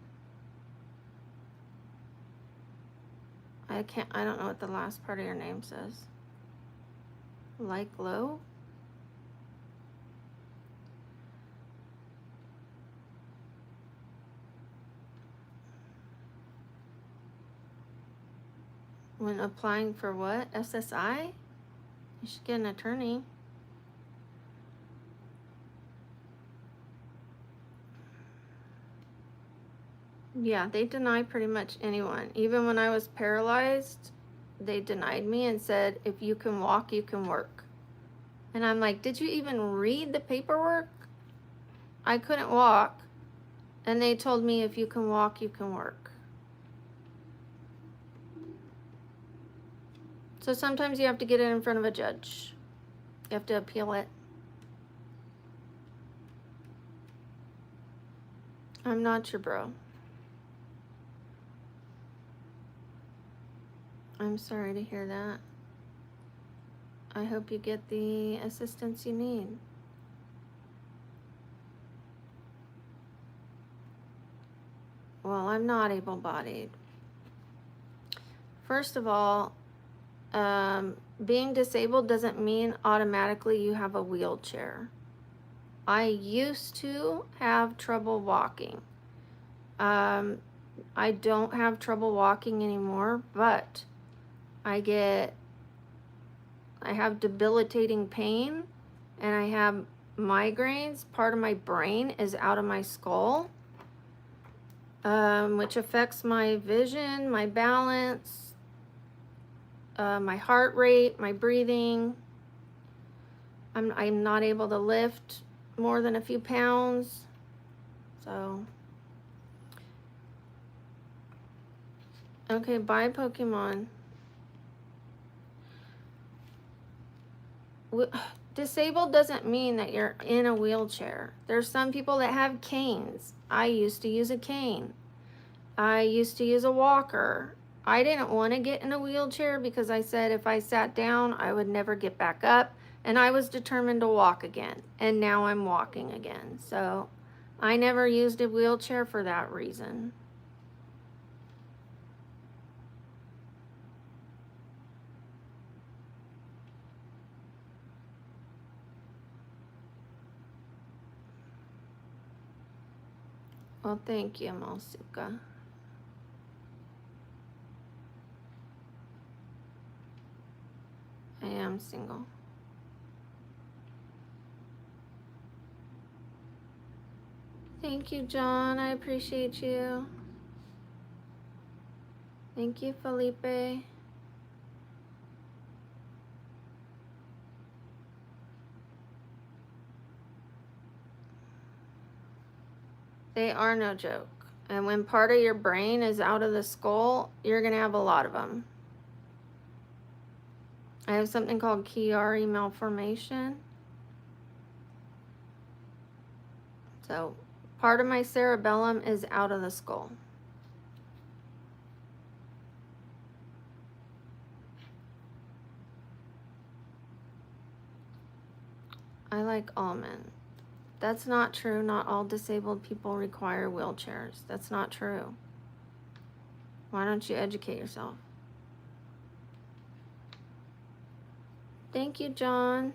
I don't know what the last part of your name says. Like low? When applying for what? SSI? You should get an attorney. Yeah, they deny pretty much anyone. Even when I was paralyzed, they denied me and said, if you can walk, you can work. And I'm like, did you even read the paperwork? I couldn't walk. And they told me, if you can walk, you can work. So sometimes you have to get it in front of a judge. You have to appeal it. I'm not your bro. I'm sorry to hear that. I hope you get the assistance you need. Well, I'm not able-bodied. First of all, being disabled doesn't mean automatically you have a wheelchair. I used to have trouble walking. I don't have trouble walking anymore, but I have debilitating pain and I have migraines. Part of my brain is out of my skull, which affects my vision, my balance, my heart rate, my breathing. I'm not able to lift more than a few pounds. So, okay, bye, Pokemon. Disabled doesn't mean that you're in a wheelchair. There's some people that have canes. I used to use a cane. I used to use a walker. I didn't want to get in a wheelchair because I said if I sat down, I would never get back up. And I was determined to walk again. And now I'm walking again. So I never used a wheelchair for that reason. Well, thank you, Malsuka. I am single. Thank you, John. I appreciate you. Thank you, Felipe. They are no joke. And when part of your brain is out of the skull, you're going to have a lot of them. I have something called Chiari malformation. So part of my cerebellum is out of the skull. I like almond. That's not true. Not all disabled people require wheelchairs. That's not true. Why don't you educate yourself? Thank you, John.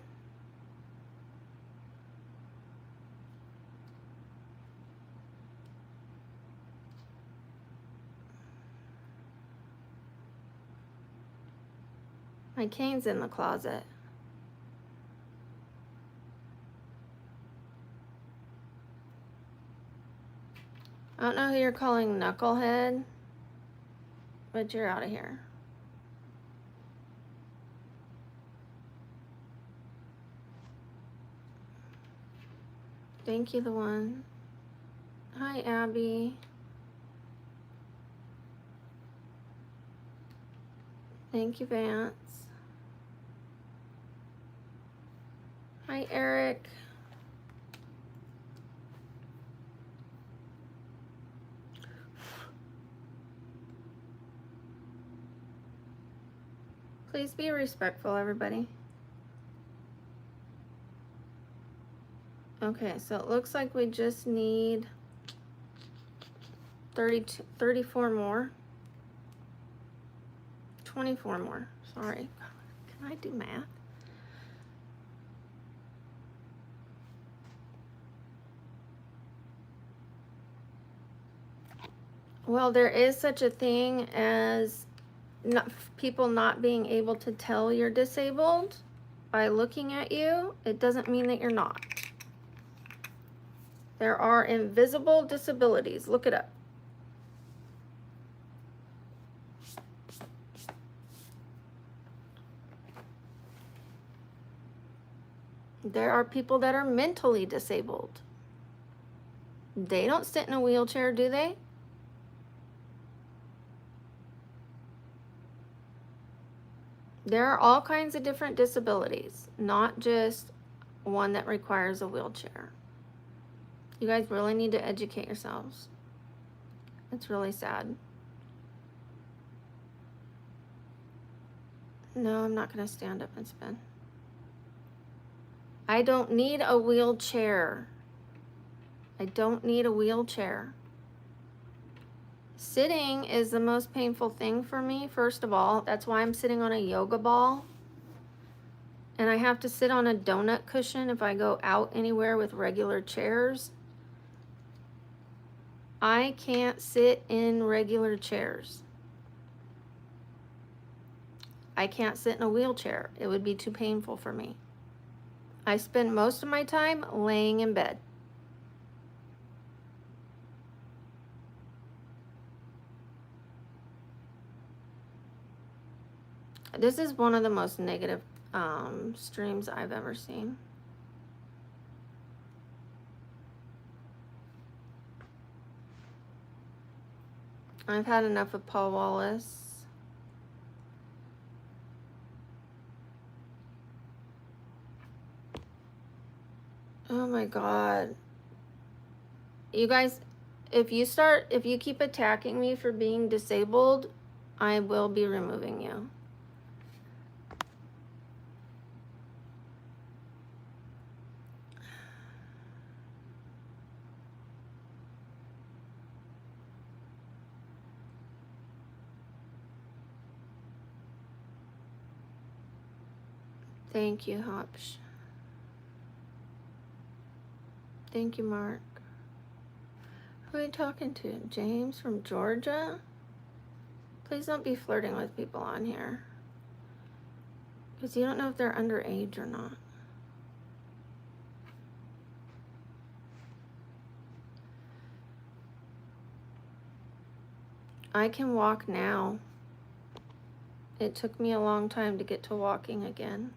My cane's in the closet. I don't know who you're calling knucklehead, but you're out of here. Thank you, the one. Hi, Abby. Thank you, Vance. Hi, Eric. Please be respectful, everybody. Okay, so it looks like we just need 34 more. 24 more. Sorry. Can I do math? Well, there is such a thing as people not being able to tell you're disabled by looking at you. It doesn't mean that you're not. There are invisible disabilities. Look it up. There are people that are mentally disabled. They don't sit in a wheelchair, do they? There are all kinds of different disabilities, not just one that requires a wheelchair. You guys really need to educate yourselves. It's really sad. No, I'm not going to stand up and spin. I don't need a wheelchair. I don't need a wheelchair. Sitting is the most painful thing for me, first of all. That's why I'm sitting on a yoga ball. And I have to sit on a donut cushion if I go out anywhere with regular chairs. I can't sit in regular chairs. I can't sit in a wheelchair. It would be too painful for me. I spend most of my time laying in bed. This is one of the most negative streams I've ever seen. I've had enough of Paul Wallace. Oh my God. You guys, if you keep attacking me for being disabled, I will be removing you. Thank you, Hopsh. Thank you, Mark. Who are you talking to? James from Georgia? Please don't be flirting with people on here, because you don't know if they're underage or not. I can walk now. It took me a long time to get to walking again.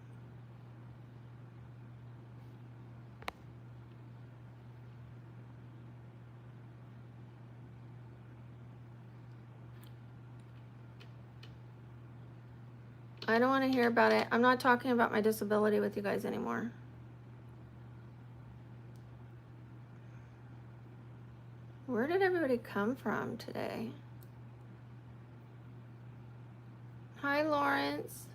I don't want to hear about it. I'm not talking about my disability with you guys anymore. Where did everybody come from today? Hi, Lawrence.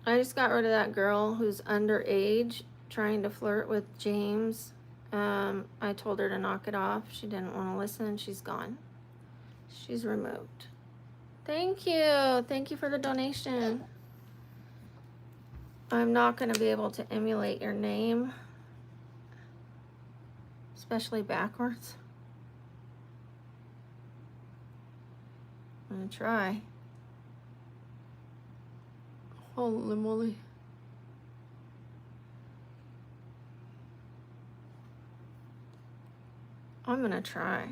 I just got rid of that girl who's underage trying to flirt with James. I told her to knock it off. She didn't want to listen. She's gone. She's removed. Thank you. Thank you for the donation. I'm not going to be able to emulate your name, especially backwards. I'm going to try. Holy moly. I'm going to try.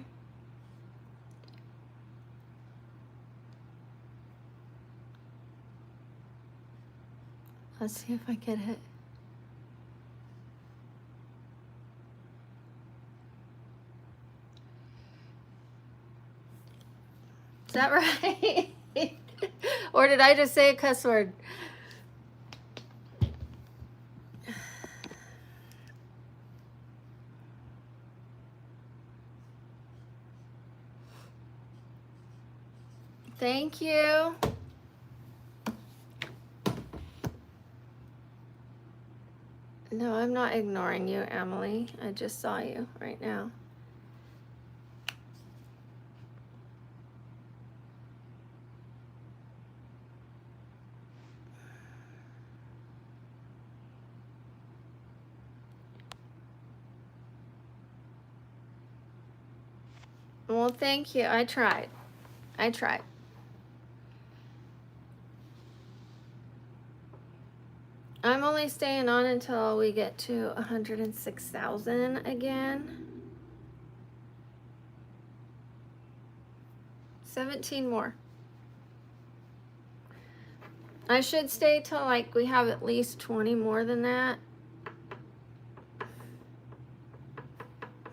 Let's see if I get it. Is that right? Or did I just say a cuss word? Thank you. No, I'm not ignoring you, Emily. I just saw you right now. Well, thank you. I tried. I'm only staying on until we get to 106,000 again. 17 more. I should stay till like we have at least 20 more than that.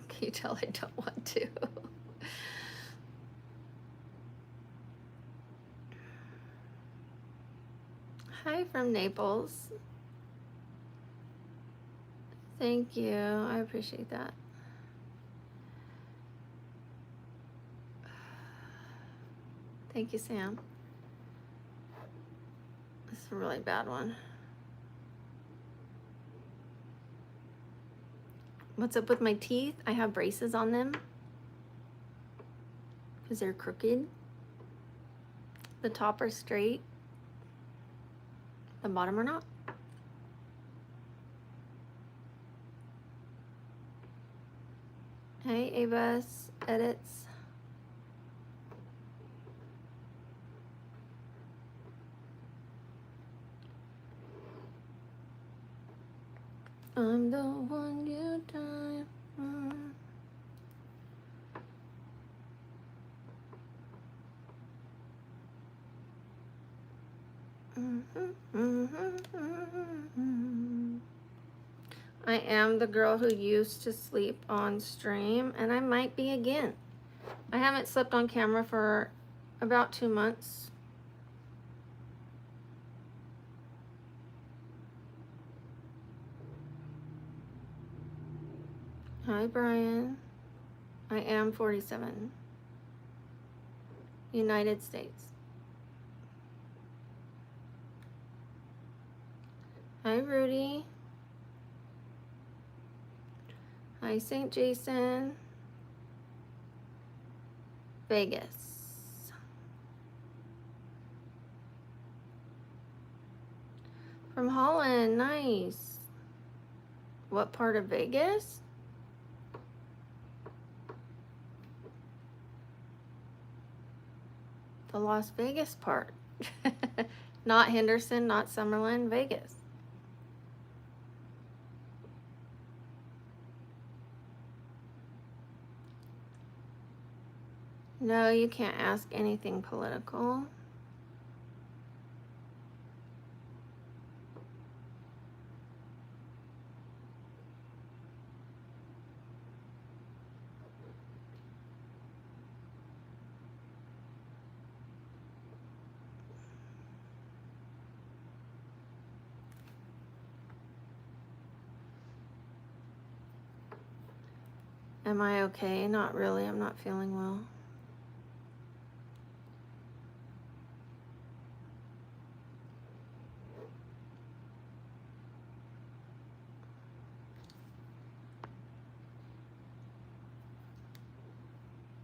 Can you tell I don't want to? Hi from Naples. Thank you. I appreciate that. Thank you, Sam. This is a really bad one. What's up with my teeth? I have braces on them because they're crooked. The top are straight. The bottom are not. Hey, Ava's edits. I'm the one you die. I am the girl who used to sleep on stream, and I might be again. I haven't slept on camera for about 2 months. Hi, Brian. I am 47. United States. Hi, Rudy. Hi, St. Jason. Vegas. From Holland, nice. What part of Vegas? The Las Vegas part. Not Henderson, not Summerlin, Vegas. No, you can't ask anything political. Am I okay? Not really. I'm not feeling well.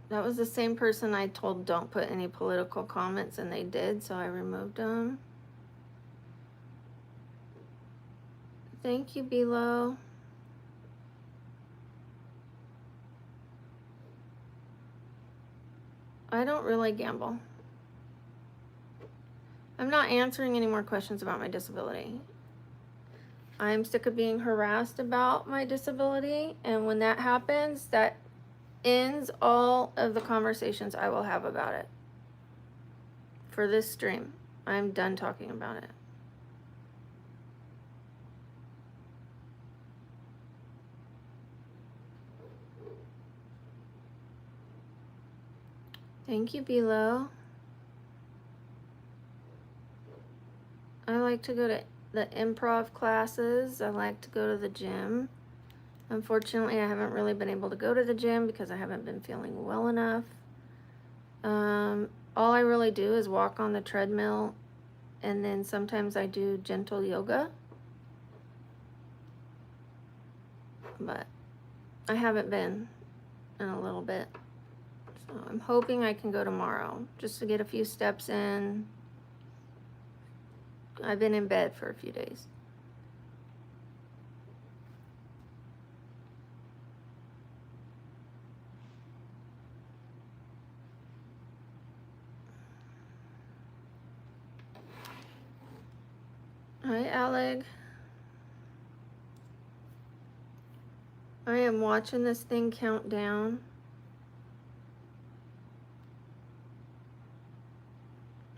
That was the same person I told don't put any political comments, and they did, so I removed them. Thank you, Bilo. I don't really gamble. I'm not answering any more questions about my disability. I'm sick of being harassed about my disability, and when that happens, that ends all of the conversations I will have about it. For this stream, I'm done talking about it. Thank you, Bilo. I like to go to the improv classes. I like to go to the gym. Unfortunately, I haven't really been able to go to the gym because I haven't been feeling well enough. All I really do is walk on the treadmill, and then sometimes I do gentle yoga. But I haven't been in a little bit. So I'm hoping I can go tomorrow just to get a few steps in. I've been in bed for a few days. Hi, Alec. I am watching this thing count down.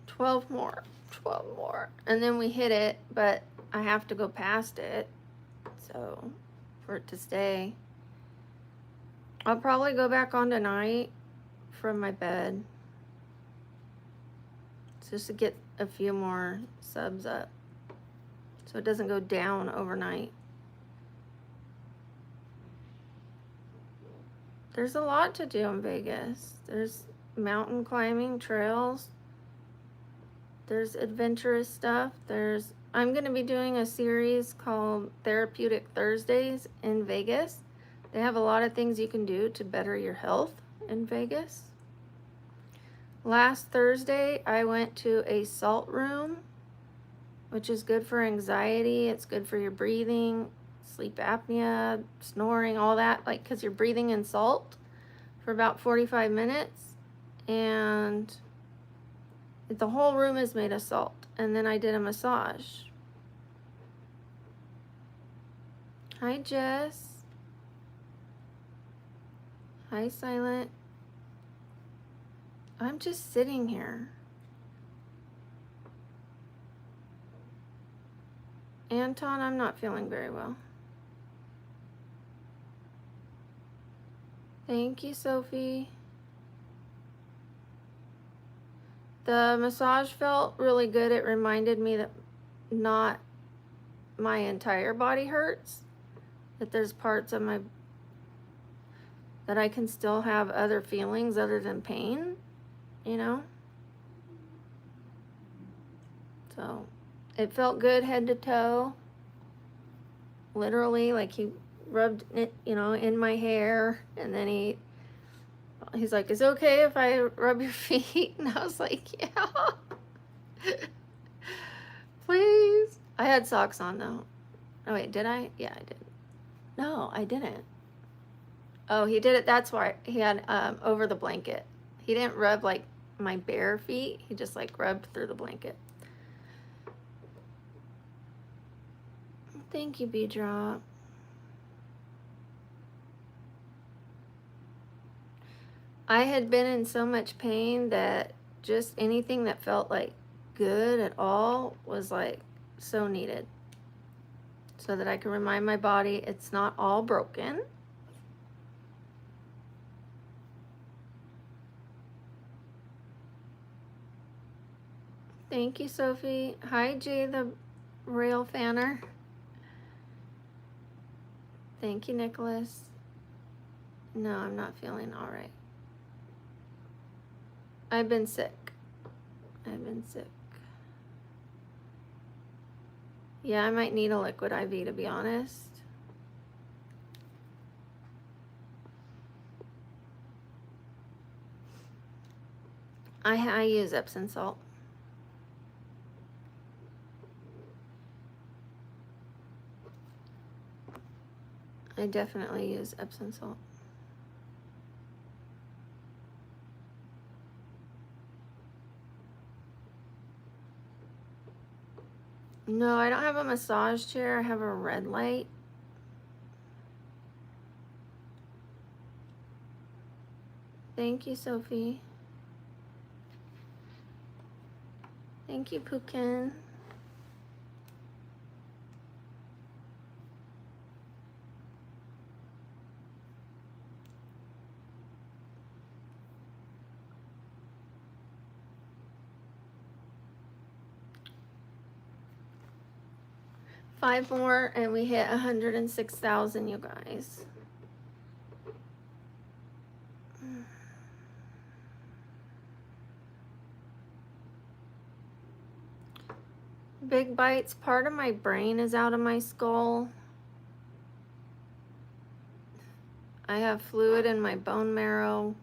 12 more. 12 more. And then we hit it, but I have to go past it. So, for it to stay. I'll probably go back on tonight from my bed. Just to get a few more subs up. So it doesn't go down overnight. There's a lot to do in Vegas. There's mountain climbing, trails. There's adventurous stuff. I'm going to be doing a series called Therapeutic Thursdays in Vegas. They have a lot of things you can do to better your health in Vegas. Last Thursday, I went to a salt room, which is good for anxiety. It's good for your breathing, sleep apnea, snoring, all that, like, because you're breathing in salt for about 45 minutes. And the whole room is made of salt. And then I did a massage. Hi, Jess. Hi, Silent. I'm just sitting here. Anton, I'm not feeling very well. Thank you, Sophie. The massage felt really good. It reminded me that not my entire body hurts, that there's parts of my that I can still have other feelings other than pain, you know? So it felt good head to toe. Literally, like he rubbed it, you know, in my hair, and then he's like, "Is it okay if I rub your feet?" And I was like, "Yeah." Please. I had socks on though. Oh wait, did I? Yeah, I did. No, I didn't. Oh, he did it. That's why he had over the blanket. He didn't rub like my bare feet. He just like rubbed through the blanket. Thank you, B-Drop. I had been in so much pain that just anything that felt like good at all was like so needed, so that I can remind my body it's not all broken. Thank you, Sophie. Hi, Jay, the rail fanner. Thank you, Nicholas. No, I'm not feeling all right. I've been sick. Yeah, I might need a liquid IV, to be honest. I use Epsom salt. I definitely use Epsom salt. No, I don't have a massage chair. I have a red light. Thank you, Sophie. Thank you, Pukin. Five more and we hit 106,000, you guys. Big bites. Part of my brain is out of my skull. I have fluid in my bone marrow.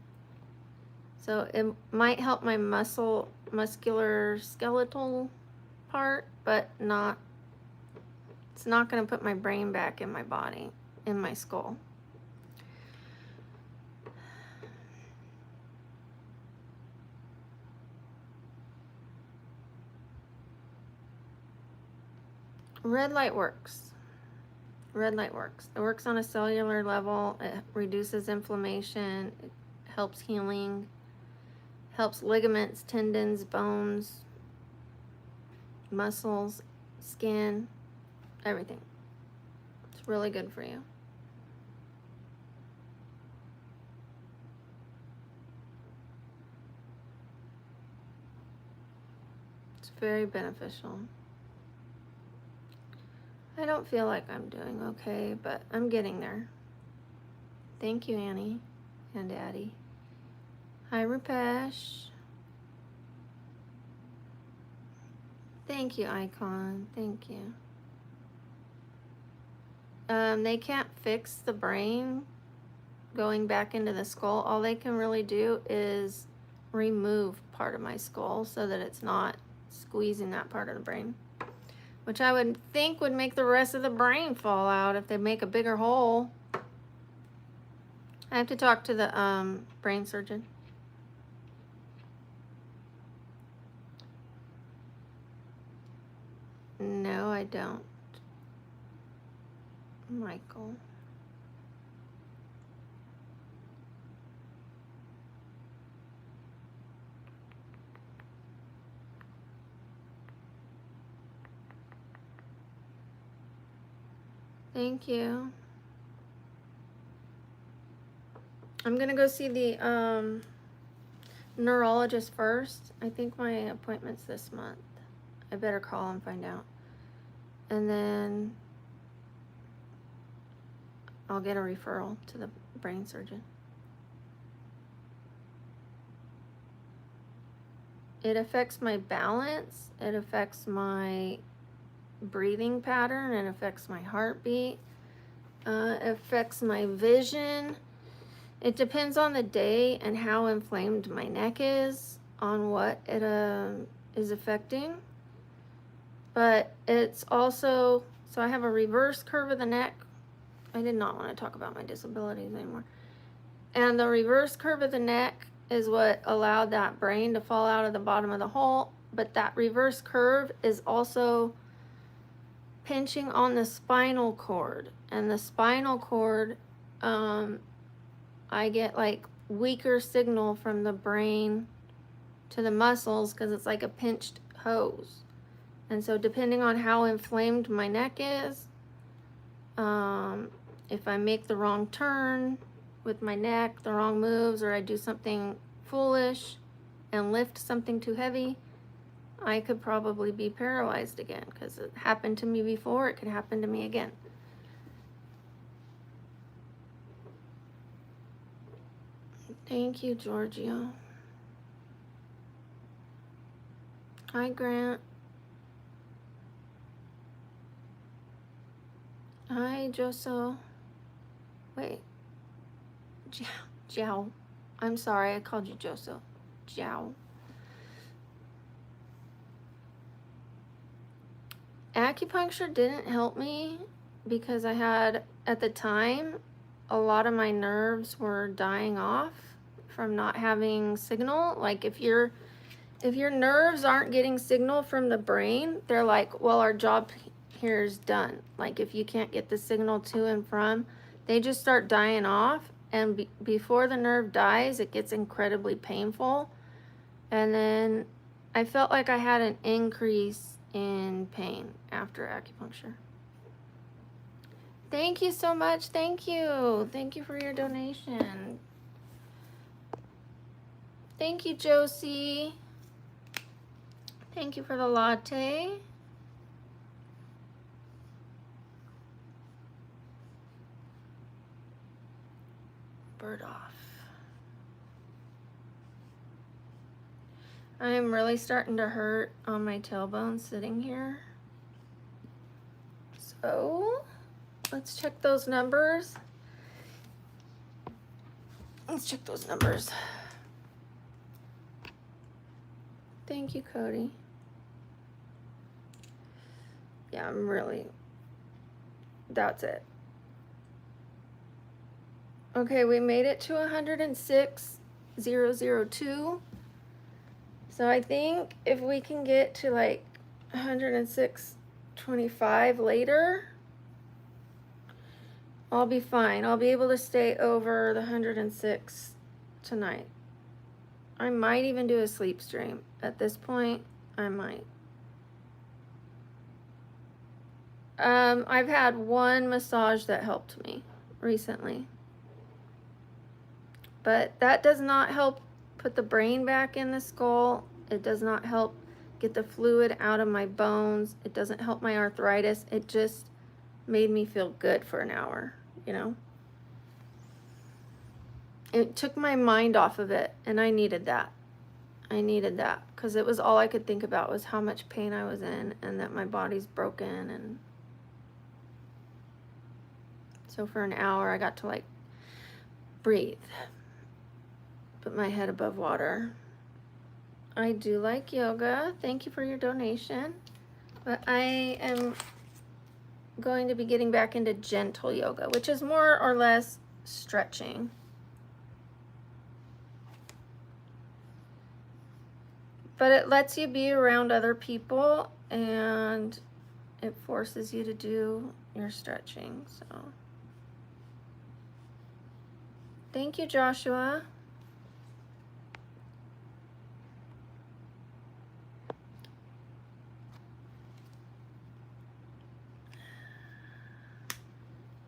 So it might help my muscular skeletal part, but not, it's not going to put my brain back in my body, in my skull. Red light works. Red light works. It works on a cellular level. It reduces inflammation. It helps healing. Helps ligaments, tendons, bones, muscles, skin, everything. It's really good for you. It's very beneficial. I don't feel like I'm doing okay, but I'm getting there. Thank you, Annie and Daddy. Hi, Rupesh. Thank you, Icon. Thank you. They can't fix the brain going back into the skull. All they can really do is remove part of my skull so that it's not squeezing that part of the brain, which I would think would make the rest of the brain fall out if they make a bigger hole. I have to talk to the brain surgeon. No, I don't. Michael. Thank you. I'm gonna go see the neurologist first. I think my appointment's this month. I better call and find out. And then I'll get a referral to the brain surgeon. It affects my balance. It affects my breathing pattern. It affects my heartbeat. It affects my vision. It depends on the day and how inflamed my neck is on what it is affecting. but it's also, so I have a reverse curve of the neck. I did not want to talk about my disabilities anymore. And the reverse curve of the neck is what allowed that brain to fall out of the bottom of the hole. But that reverse curve is also pinching on the spinal cord. And the spinal cord, I get like weaker signal from the brain to the muscles because it's like a pinched hose. And so depending on how inflamed my neck is, if I make the wrong turn with my neck, the wrong moves, or I do something foolish and lift something too heavy, I could probably be paralyzed again, because it happened to me before. It could happen to me again. Thank you, Giorgio. Hi, Grant. Hi, Joso. Wait. Jiao. I'm sorry, I called you Joso. Jiao. Acupuncture didn't help me because I had, at the time, a lot of my nerves were dying off from not having signal. Like if your nerves aren't getting signal from the brain, they're like, well, our job here is done. Like if you can't get the signal to and from, they just start dying off. And before the nerve dies, it gets incredibly painful. And then I felt like I had an increase in pain after acupuncture. Thank you so much. Thank you. Thank you for your donation. Thank you, Josie. Thank you for the latte. Bird off. I am really starting to hurt on my tailbone sitting here. So let's check those numbers. Let's check those numbers. Thank you, Cody. Yeah, I'm really, that's it. Okay, we made it to 106,002. So I think if we can get to like 106.25 later, I'll be fine. I'll be able to stay over the 106 tonight. I might even do a sleep stream. At this point, I might. I've had one massage that helped me recently. But that does not help put the brain back in the skull. It does not help get the fluid out of my bones. It doesn't help my arthritis. It just made me feel good for an hour, you know? It took my mind off of it, and I needed that. I needed that because it was all I could think about was how much pain I was in and that my body's broken. And so for an hour, I got to like breathe, put my head above water. I do like yoga. Thank you for your donation. But I am going to be getting back into gentle yoga, which is more or less stretching. But it lets you be around other people and it forces you to do your stretching. So thank you, Joshua.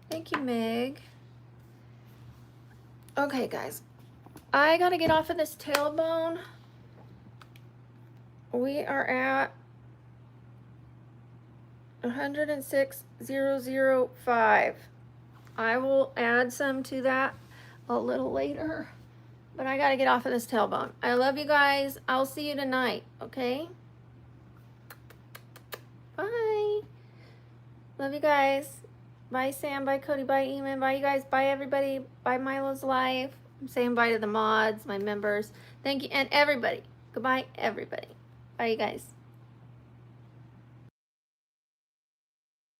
Thank you, Meg. Okay, guys. I gotta get off of this tailbone. We are at 106,005. I will add some to that a little later, but I gotta get off of this tailbone. I love you guys. I'll see you tonight, okay? Bye. Love you guys. Bye, Sam. Bye, Cody. Bye, Eamon. Bye, you guys. Bye, everybody. Bye, Milo's Life. I'm saying bye to the mods, my members. Thank you, and everybody. Goodbye, everybody. Bye, you guys.